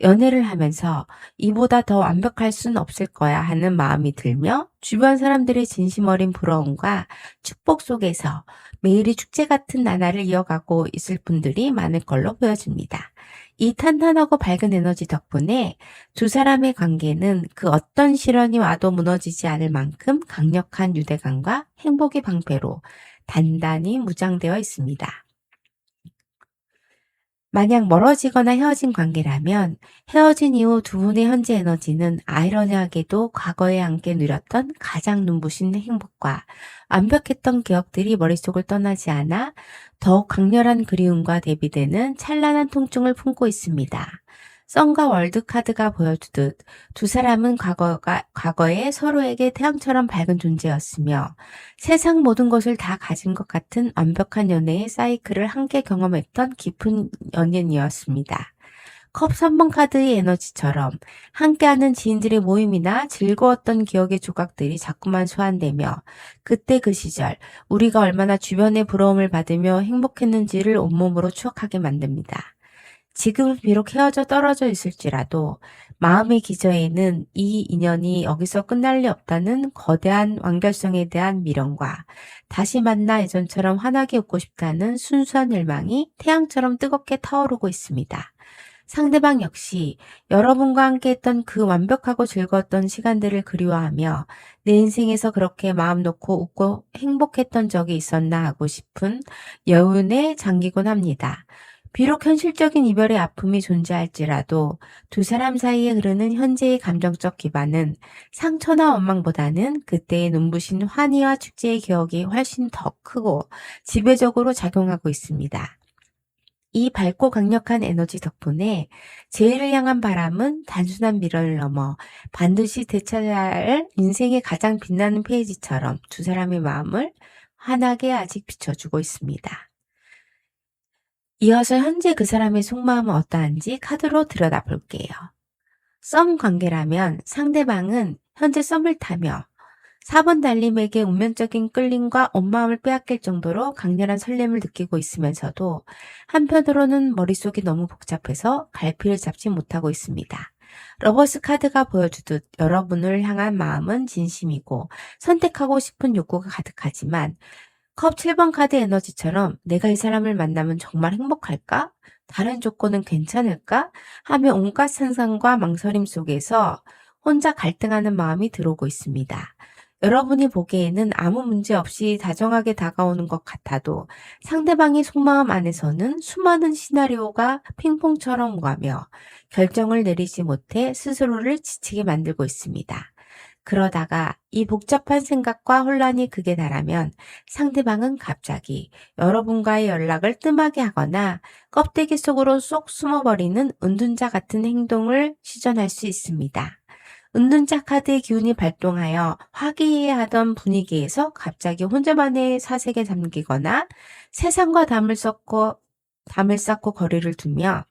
연애를 하면서 이보다 더 완벽할 순 없을 거야 하는 마음이 들며 주변 사람들의 진심 어린 부러움과 축복 속에서 매일이 축제 같은 나날을 이어가고 있을 분들이 많을 걸로 보여집니다. 이 탄탄하고 밝은 에너지 덕분에 두 사람의 관계는 그 어떤 시련이 와도 무너지지 않을 만큼 강력한 유대감과 행복의 방패로 단단히 무장되어 있습니다. 만약 멀어지거나 헤어진 관계라면 헤어진 이후 두 분의 현재 에너지는 아이러니하게도 과거에 함께 누렸던 가장 눈부신 행복과 완벽했던 기억들이 머릿속을 떠나지 않아 더욱 강렬한 그리움과 대비되는 찬란한 통증을 품고 있습니다. 썬과 월드카드가 보여주듯 두 사람은 과거에 서로에게 태양처럼 밝은 존재였으며 세상 모든 것을 다 가진 것 같은 완벽한 연애의 사이클을 함께 경험했던 깊은 연인이었습니다. 컵 3번 카드의 에너지처럼 함께하는 지인들의 모임이나 즐거웠던 기억의 조각들이 자꾸만 소환되며 그때 그 시절 우리가 얼마나 주변의 부러움을 받으며 행복했는지를 온몸으로 추억하게 만듭니다. 지금은 비록 헤어져 떨어져 있을지라도 마음의 기저에는 이 인연이 여기서 끝날 리 없다는 거대한 완결성에 대한 미련과 다시 만나 예전처럼 환하게 웃고 싶다는 순수한 열망이 태양처럼 뜨겁게 타오르고 있습니다. 상대방 역시 여러분과 함께 했던 그 완벽하고 즐거웠던 시간들을 그리워하며 내 인생에서 그렇게 마음 놓고 웃고 행복했던 적이 있었나 하고 싶은 여운에 잠기곤 합니다. 비록 현실적인 이별의 아픔이 존재할지라도 두 사람 사이에 흐르는 현재의 감정적 기반은 상처나 원망보다는 그때의 눈부신 환희와 축제의 기억이 훨씬 더 크고 지배적으로 작용하고 있습니다. 이 밝고 강력한 에너지 덕분에 재해를 향한 바람은 단순한 미련을 넘어 반드시 되찾아야 할 인생의 가장 빛나는 페이지처럼 두 사람의 마음을 환하게 아직 비춰주고 있습니다. 이어서 현재 그 사람의 속마음은 어떠한지 카드로 들여다볼게요. 썸 관계라면 상대방은 현재 썸을 타며 4번 달님에게 운명적인 끌림과 온 마음을 빼앗길 정도로 강렬한 설렘을 느끼고 있으면서도 한편으로는 머릿속이 너무 복잡해서 갈피를 잡지 못하고 있습니다. 러버스 카드가 보여주듯 여러분을 향한 마음은 진심이고 선택하고 싶은 욕구가 가득하지만 컵 7번 카드 에너지처럼 내가 이 사람을 만나면 정말 행복할까? 다른 조건은 괜찮을까? 하며 온갖 상상과 망설임 속에서 혼자 갈등하는 마음이 들어오고 있습니다. 여러분이 보기에는 아무 문제 없이 다정하게 다가오는 것 같아도 상대방의 속마음 안에서는 수많은 시나리오가 핑퐁처럼 오가며 결정을 내리지 못해 스스로를 지치게 만들고 있습니다. 그러다가 이 복잡한 생각과 혼란이 극에 달하면 상대방은 갑자기 여러분과의 연락을 뜸하게 하거나 껍데기 속으로 쏙 숨어버리는 은둔자 같은 행동을 시전할 수 있습니다. 은둔자 카드의 기운이 발동하여 화기애애하던 분위기에서 갑자기 혼자만의 사색에 잠기거나 세상과 담을 쌓고 거리를 두며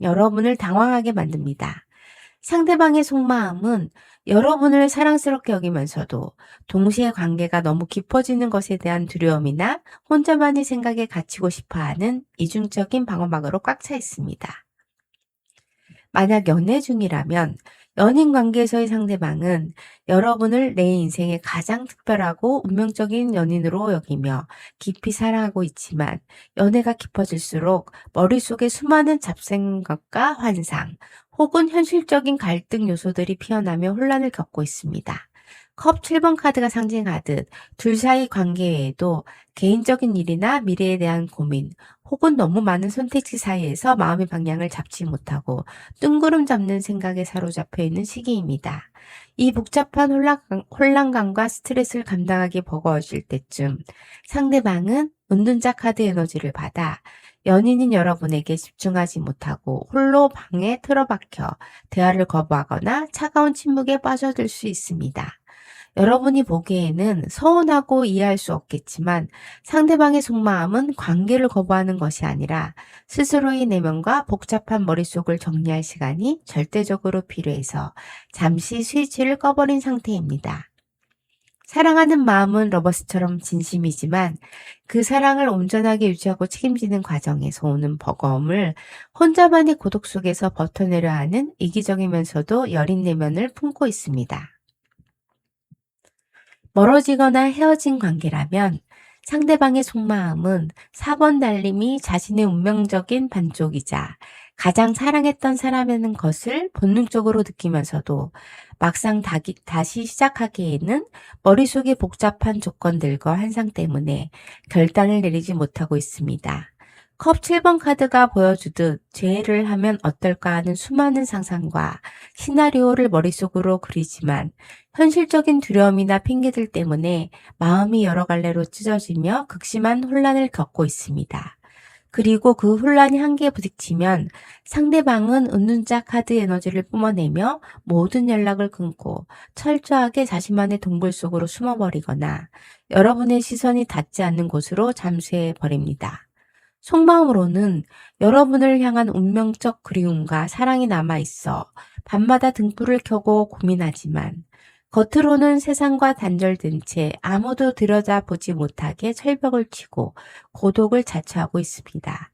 여러분을 당황하게 만듭니다. 상대방의 속마음은 여러분을 사랑스럽게 여기면서도 동시에 관계가 너무 깊어지는 것에 대한 두려움이나 혼자만의 생각에 갇히고 싶어하는 이중적인 방어막으로 꽉 차 있습니다. 만약 연애 중이라면 연인 관계에서의 상대방은 여러분을 내 인생의 가장 특별하고 운명적인 연인으로 여기며 깊이 사랑하고 있지만 연애가 깊어질수록 머릿속에 수많은 잡생각과 환상 혹은 현실적인 갈등 요소들이 피어나며 혼란을 겪고 있습니다. 컵 7번 카드가 상징하듯 둘 사이 관계 외에도 개인적인 일이나 미래에 대한 고민 혹은 너무 많은 선택지 사이에서 마음의 방향을 잡지 못하고 뜬구름 잡는 생각에 사로잡혀 있는 시기입니다. 이 복잡한 혼란감과 스트레스를 감당하기 버거워질 때쯤 상대방은 은둔자 카드 에너지를 받아 연인인 여러분에게 집중하지 못하고 홀로 방에 틀어박혀 대화를 거부하거나 차가운 침묵에 빠져들 수 있습니다. 여러분이 보기에는 서운하고 이해할 수 없겠지만 상대방의 속마음은 관계를 거부하는 것이 아니라 스스로의 내면과 복잡한 머릿속을 정리할 시간이 절대적으로 필요해서 잠시 스위치를 꺼버린 상태입니다. 사랑하는 마음은 러버스처럼 진심이지만 그 사랑을 온전하게 유지하고 책임지는 과정에서 오는 버거움을 혼자만의 고독 속에서 버텨내려 하는 이기적이면서도 여린 내면을 품고 있습니다. 멀어지거나 헤어진 관계라면 상대방의 속마음은 4번 달림이 자신의 운명적인 반쪽이자 가장 사랑했던 사람이라는 것을 본능적으로 느끼면서도 막상 다시 시작하기에는 머릿속의 복잡한 조건들과 환상 때문에 결단을 내리지 못하고 있습니다. 컵 7번 카드가 보여주듯 재회를 하면 어떨까 하는 수많은 상상과 시나리오를 머릿속으로 그리지만 현실적인 두려움이나 핑계들 때문에 마음이 여러 갈래로 찢어지며 극심한 혼란을 겪고 있습니다. 그리고 그 혼란이 한계에 부딪히면 상대방은 은둔자 카드 에너지를 뿜어내며 모든 연락을 끊고 철저하게 자신만의 동굴 속으로 숨어버리거나 여러분의 시선이 닿지 않는 곳으로 잠수해 버립니다. 속마음으로는 여러분을 향한 운명적 그리움과 사랑이 남아있어 밤마다 등불을 켜고 고민하지만 겉으로는 세상과 단절된 채 아무도 들여다보지 못하게 철벽을 치고 고독을 자처하고 있습니다.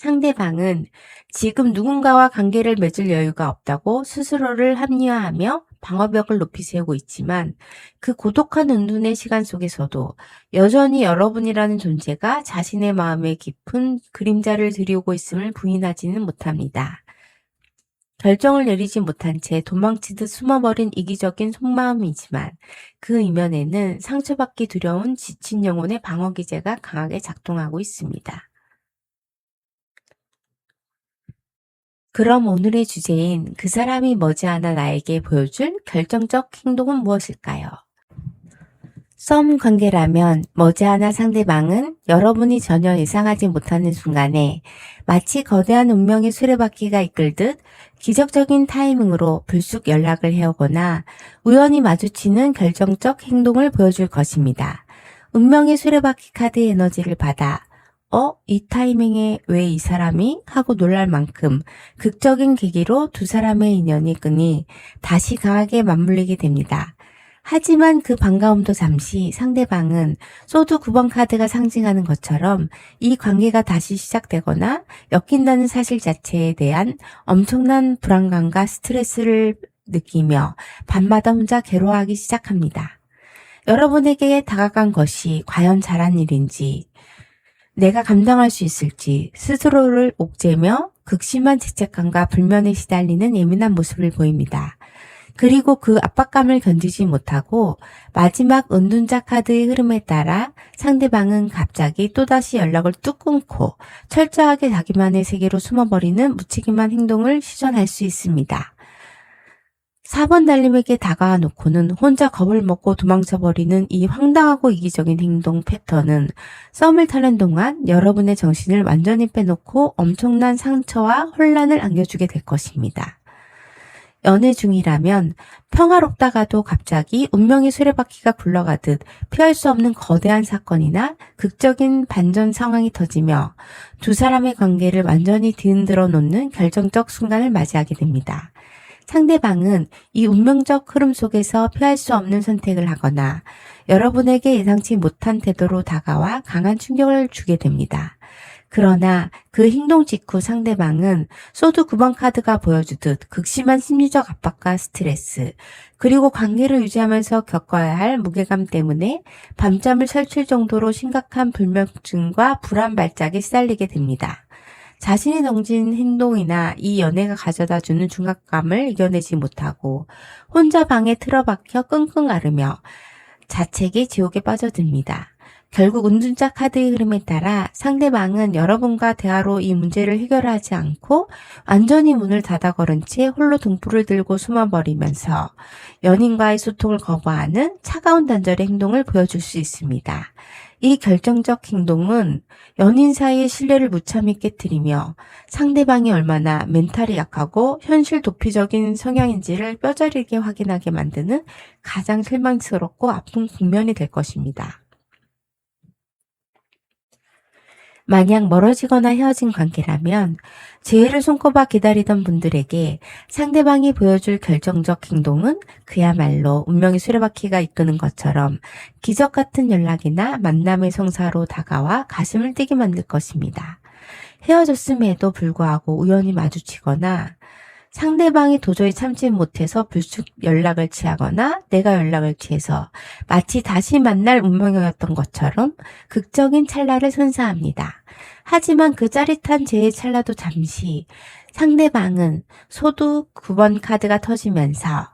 상대방은 지금 누군가와 관계를 맺을 여유가 없다고 스스로를 합리화하며 방어벽을 높이 세우고 있지만 그 고독한 은둔의 시간 속에서도 여전히 여러분이라는 존재가 자신의 마음에 깊은 그림자를 들이우고 있음을 부인하지는 못합니다. 결정을 내리지 못한 채 도망치듯 숨어버린 이기적인 속마음이지만 그 이면에는 상처받기 두려운 지친 영혼의 방어기제가 강하게 작동하고 있습니다. 그럼 오늘의 주제인 그 사람이 머지않아 나에게 보여줄 결정적 행동은 무엇일까요? 썸 관계라면 머지않아 상대방은 여러분이 전혀 예상하지 못하는 순간에 마치 거대한 운명의 수레바퀴가 이끌듯 기적적인 타이밍으로 불쑥 연락을 해오거나 우연히 마주치는 결정적 행동을 보여줄 것입니다. 운명의 수레바퀴 카드의 에너지를 받아 이 타이밍에 왜 이 사람이? 하고 놀랄 만큼 극적인 계기로 두 사람의 인연이 끈이 다시 강하게 맞물리게 됩니다. 하지만 그 반가움도 잠시 상대방은 소드 9번 카드가 상징하는 것처럼 이 관계가 다시 시작되거나 엮인다는 사실 자체에 대한 엄청난 불안감과 스트레스를 느끼며 밤마다 혼자 괴로워하기 시작합니다. 여러분에게 다가간 것이 과연 잘한 일인지 내가 감당할 수 있을지 스스로를 옥죄며 극심한 죄책감과 불면에 시달리는 예민한 모습을 보입니다. 그리고 그 압박감을 견디지 못하고 마지막 은둔자 카드의 흐름에 따라 상대방은 갑자기 또다시 연락을 뚝 끊고 철저하게 자기만의 세계로 숨어버리는 무책임한 행동을 시전할 수 있습니다. 4번 달님에게 다가와 놓고는 혼자 겁을 먹고 도망쳐버리는 이 황당하고 이기적인 행동 패턴은 썸을 타는 동안 여러분의 정신을 완전히 빼놓고 엄청난 상처와 혼란을 안겨주게 될 것입니다. 연애 중이라면 평화롭다가도 갑자기 운명의 수레바퀴가 굴러가듯 피할 수 없는 거대한 사건이나 극적인 반전 상황이 터지며 두 사람의 관계를 완전히 뒤흔들어 놓는 결정적 순간을 맞이하게 됩니다. 상대방은 이 운명적 흐름 속에서 피할 수 없는 선택을 하거나 여러분에게 예상치 못한 태도로 다가와 강한 충격을 주게 됩니다. 그러나 그 행동 직후 상대방은 소드 9번 카드가 보여주듯 극심한 심리적 압박과 스트레스, 그리고 관계를 유지하면서 겪어야 할 무게감 때문에 밤잠을 설칠 정도로 심각한 불면증과 불안 발작에 시달리게 됩니다. 자신이 던진 행동이나 이 연애가 가져다주는 중압감을 이겨내지 못하고 혼자 방에 틀어박혀 끙끙 앓으며 자책의 지옥에 빠져듭니다. 결국 은둔자 카드의 흐름에 따라 상대방은 여러분과 대화로 이 문제를 해결하지 않고 완전히 문을 닫아 걸은 채 홀로 등불을 들고 숨어버리면서 연인과의 소통을 거부하는 차가운 단절의 행동을 보여줄 수 있습니다. 이 결정적 행동은 연인 사이의 신뢰를 무참히 깨뜨리며 상대방이 얼마나 멘탈이 약하고 현실 도피적인 성향인지를 뼈저리게 확인하게 만드는 가장 실망스럽고 아픈 국면이 될 것입니다. 만약 멀어지거나 헤어진 관계라면 재회를 손꼽아 기다리던 분들에게 상대방이 보여줄 결정적 행동은 그야말로 운명의 수레바퀴가 이끄는 것처럼 기적 같은 연락이나 만남의 성사로 다가와 가슴을 뛰게 만들 것입니다. 헤어졌음에도 불구하고 우연히 마주치거나 상대방이 도저히 참지 못해서 불쑥 연락을 취하거나 내가 연락을 취해서 마치 다시 만날 운명이었던 것처럼 극적인 찰나를 선사합니다. 하지만 그 짜릿한 재의 찰나도 잠시 상대방은 소두 9번 카드가 터지면서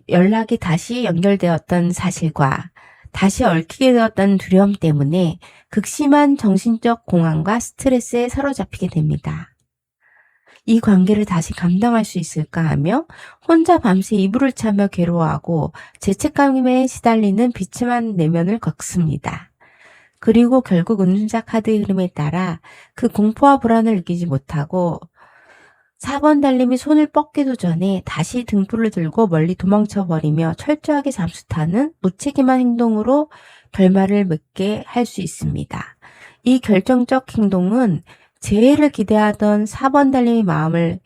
연락이 다시 연결되었던 사실과 다시 얽히게 되었다는 두려움 때문에 극심한 정신적 공황과 스트레스에 사로잡히게 됩니다. 이 관계를 다시 감당할 수 있을까 하며 혼자 밤새 이불을 차며 괴로워하고 죄책감에 시달리는 비참한 내면을 겪습니다. 그리고 결국 은둔자 카드의 흐름에 따라 그 공포와 불안을 느끼지 못하고 4번 달님이 손을 뻗기도 전에 다시 등불을 들고 멀리 도망쳐버리며 철저하게 잠수타는 무책임한 행동으로 결말을 맺게 할 수 있습니다. 이 결정적 행동은 재해를 기대하던 4번 달님의 마음을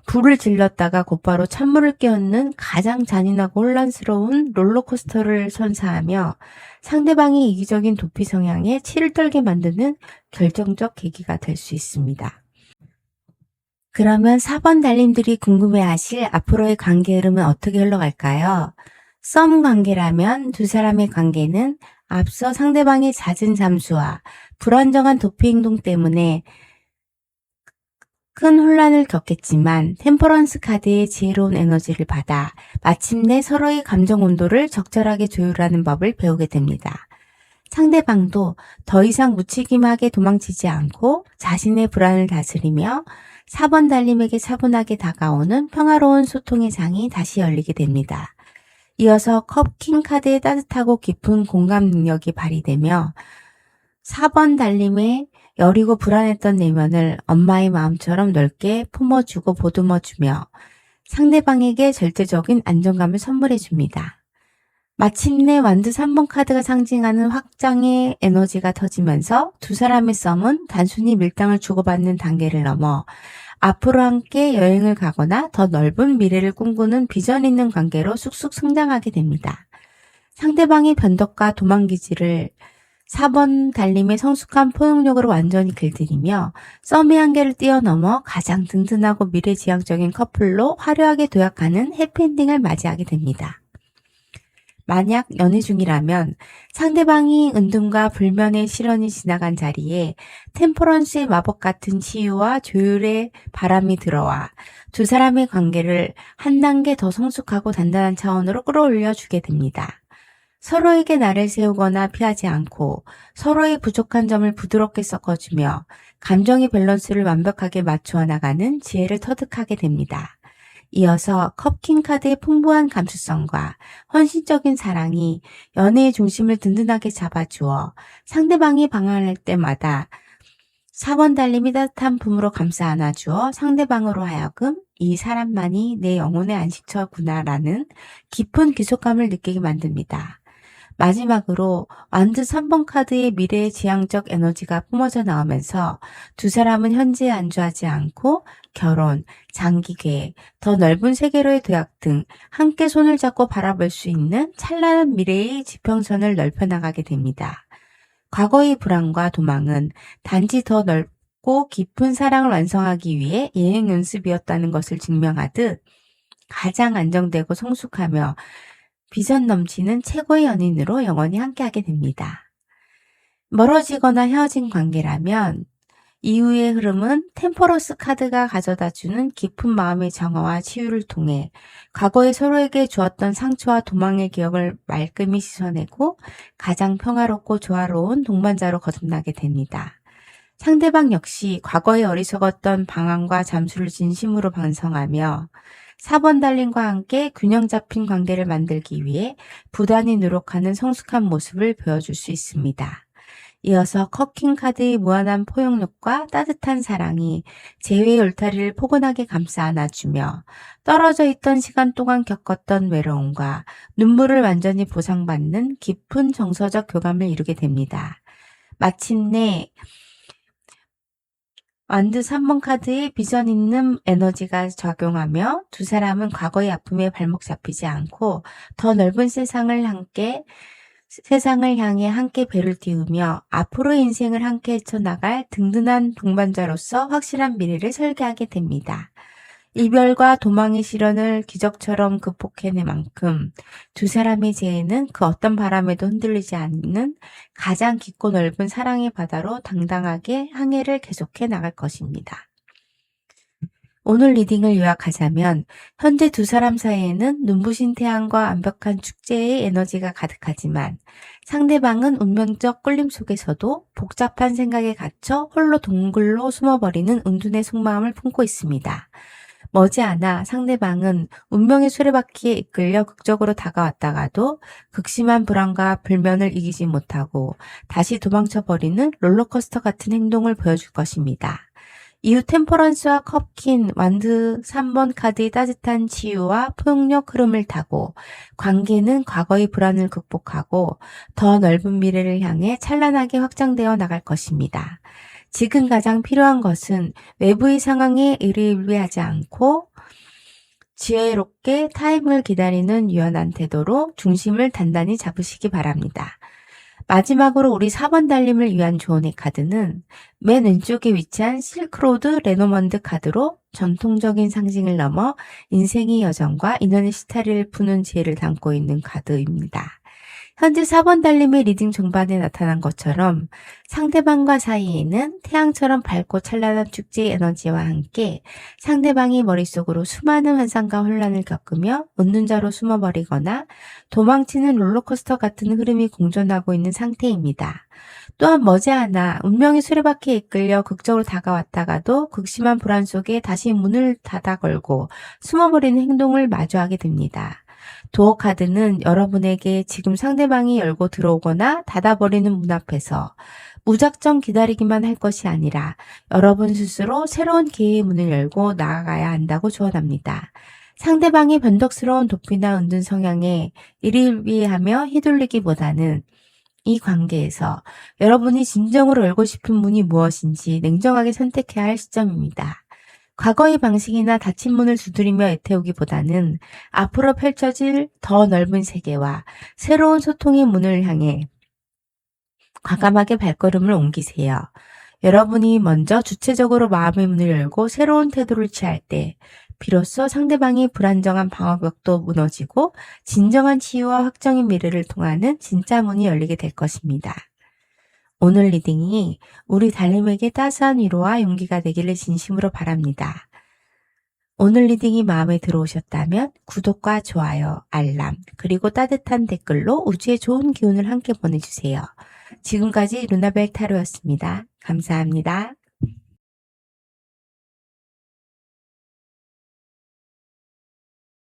불을 질렀다가 곧바로 찬물을 끼얹는 가장 잔인하고 혼란스러운 롤러코스터를 선사하며 상대방의 이기적인 도피 성향에 치를 떨게 만드는 결정적 계기가 될 수 있습니다. 그러면 4번 달님들이 궁금해하실 앞으로의 관계 흐름은 어떻게 흘러갈까요? 썸 관계라면 두 사람의 관계는 앞서 상대방의 잦은 잠수와 불안정한 도피 행동 때문에 큰 혼란을 겪겠지만 템퍼런스 카드의 지혜로운 에너지를 받아 마침내 서로의 감정 온도를 적절하게 조율하는 법을 배우게 됩니다. 상대방도 더 이상 무책임하게 도망치지 않고 자신의 불안을 다스리며 4번 달님에게 차분하게 다가오는 평화로운 소통의 장이 다시 열리게 됩니다. 이어서 컵 킹 카드의 따뜻하고 깊은 공감 능력이 발휘되며 4번 달님의 여리고 불안했던 내면을 엄마의 마음처럼 넓게 품어주고 보듬어주며 상대방에게 절대적인 안정감을 선물해줍니다. 마침내 완드 3번 카드가 상징하는 확장의 에너지가 터지면서 두 사람의 썸은 단순히 밀당을 주고받는 단계를 넘어 앞으로 함께 여행을 가거나 더 넓은 미래를 꿈꾸는 비전 있는 관계로 쑥쑥 성장하게 됩니다. 상대방의 변덕과 도망기질을 4번 달님의 성숙한 포용력으로 완전히 길들이며 썸의 한계를 뛰어넘어 가장 든든하고 미래지향적인 커플로 화려하게 도약하는 해피엔딩을 맞이하게 됩니다. 만약 연애 중이라면 상대방이 은둔과 불면의 실현이 지나간 자리에 템퍼런스의 마법 같은 치유와 조율의 바람이 들어와 두 사람의 관계를 한 단계 더 성숙하고 단단한 차원으로 끌어올려 주게 됩니다. 서로에게 나를 세우거나 피하지 않고 서로의 부족한 점을 부드럽게 섞어주며 감정의 밸런스를 완벽하게 맞추어 나가는 지혜를 터득하게 됩니다. 이어서 컵킹 카드의 풍부한 감수성과 헌신적인 사랑이 연애의 중심을 든든하게 잡아주어 상대방이 방황할 때마다 4번 달림이 따뜻한 품으로 감싸 안아주어 상대방으로 하여금 이 사람만이 내 영혼의 안식처구나라는 깊은 귀속감을 느끼게 만듭니다. 마지막으로 완드 3번 카드의 미래의 지향적 에너지가 뿜어져 나오면서 두 사람은 현재에 안주하지 않고 결혼, 장기 계획, 더 넓은 세계로의 도약 등 함께 손을 잡고 바라볼 수 있는 찬란한 미래의 지평선을 넓혀나가게 됩니다. 과거의 불안과 도망은 단지 더 넓고 깊은 사랑을 완성하기 위해 예행 연습이었다는 것을 증명하듯 가장 안정되고 성숙하며 비전 넘치는 최고의 연인으로 영원히 함께하게 됩니다. 멀어지거나 헤어진 관계라면 이후의 흐름은 템퍼러스 카드가 가져다주는 깊은 마음의 정화와 치유를 통해 과거에 서로에게 주었던 상처와 도망의 기억을 말끔히 씻어내고 가장 평화롭고 조화로운 동반자로 거듭나게 됩니다. 상대방 역시 과거에 어리석었던 방황과 잠수를 진심으로 반성하며 4번 달림과 함께 균형 잡힌 관계를 만들기 위해 부단히 노력하는 성숙한 모습을 보여줄 수 있습니다. 이어서 컵킹 카드의 무한한 포용력과 따뜻한 사랑이 재회의 울타리를 포근하게 감싸 안아주며 떨어져 있던 시간 동안 겪었던 외로움과 눈물을 완전히 보상받는 깊은 정서적 교감을 이루게 됩니다. 마침내 완드 3번 카드의 비전 있는 에너지가 작용하며 두 사람은 과거의 아픔에 발목 잡히지 않고 더 넓은 세상을 향해 함께 배를 띄우며 앞으로의 인생을 함께 헤쳐나갈 든든한 동반자로서 확실한 미래를 설계하게 됩니다. 이별과 도망의 시련을 기적처럼 극복해낸 만큼 두 사람의 재해는 그 어떤 바람에도 흔들리지 않는 가장 깊고 넓은 사랑의 바다로 당당하게 항해를 계속해 나갈 것입니다. 오늘 리딩을 요약하자면 현재 두 사람 사이에는 눈부신 태양과 완벽한 축제의 에너지가 가득하지만 상대방은 운명적 끌림 속에서도 복잡한 생각에 갇혀 홀로 동굴로 숨어버리는 은둔의 속마음을 품고 있습니다. 머지않아 상대방은 운명의 수레바퀴에 이끌려 극적으로 다가왔다가도 극심한 불안과 불면을 이기지 못하고 다시 도망쳐버리는 롤러코스터 같은 행동을 보여줄 것입니다. 이후 템퍼런스와 컵킨, 완드 3번 카드의 따뜻한 치유와 포용력 흐름을 타고 관계는 과거의 불안을 극복하고 더 넓은 미래를 향해 찬란하게 확장되어 나갈 것입니다. 지금 가장 필요한 것은 외부의 상황에 의리의리하지 않고 지혜롭게 타임을 기다리는 유연한 태도로 중심을 단단히 잡으시기 바랍니다. 마지막으로 우리 4번 달림을 위한 조언의 카드는 맨 왼쪽에 위치한 실크로드 레노먼드 카드로 전통적인 상징을 넘어 인생의 여정과 인연의 시타리를 푸는 지혜를 담고 있는 카드입니다. 현재 4번 달림의 리딩 종반에 나타난 것처럼 상대방과 사이에는 태양처럼 밝고 찬란한 축제의 에너지와 함께 상대방이 머릿속으로 수많은 환상과 혼란을 겪으며 웃는 자로 숨어버리거나 도망치는 롤러코스터 같은 흐름이 공존하고 있는 상태입니다. 또한 머지않아 운명의 수레바퀴에 이끌려 극적으로 다가왔다가도 극심한 불안 속에 다시 문을 닫아 걸고 숨어버리는 행동을 마주하게 됩니다. 도어 카드는 여러분에게 지금 상대방이 열고 들어오거나 닫아버리는 문 앞에서 무작정 기다리기만 할 것이 아니라 여러분 스스로 새로운 기회의 문을 열고 나아가야 한다고 조언합니다. 상대방의 변덕스러운 도피나 은둔 성향에 일일비하며 휘둘리기보다는 이 관계에서 여러분이 진정으로 열고 싶은 문이 무엇인지 냉정하게 선택해야 할 시점입니다. 과거의 방식이나 닫힌 문을 두드리며 애태우기보다는 앞으로 펼쳐질 더 넓은 세계와 새로운 소통의 문을 향해 과감하게 발걸음을 옮기세요. 여러분이 먼저 주체적으로 마음의 문을 열고 새로운 태도를 취할 때 비로소 상대방이 불안정한 방어벽도 무너지고 진정한 치유와 확정의 미래를 통하는 진짜 문이 열리게 될 것입니다. 오늘 리딩이 우리 달님에게 따스한 위로와 용기가 되기를 진심으로 바랍니다. 오늘 리딩이 마음에 들어오셨다면 구독과 좋아요, 알람, 그리고 따뜻한 댓글로 우주의 좋은 기운을 함께 보내주세요. 지금까지 루나벨 타로였습니다. 감사합니다.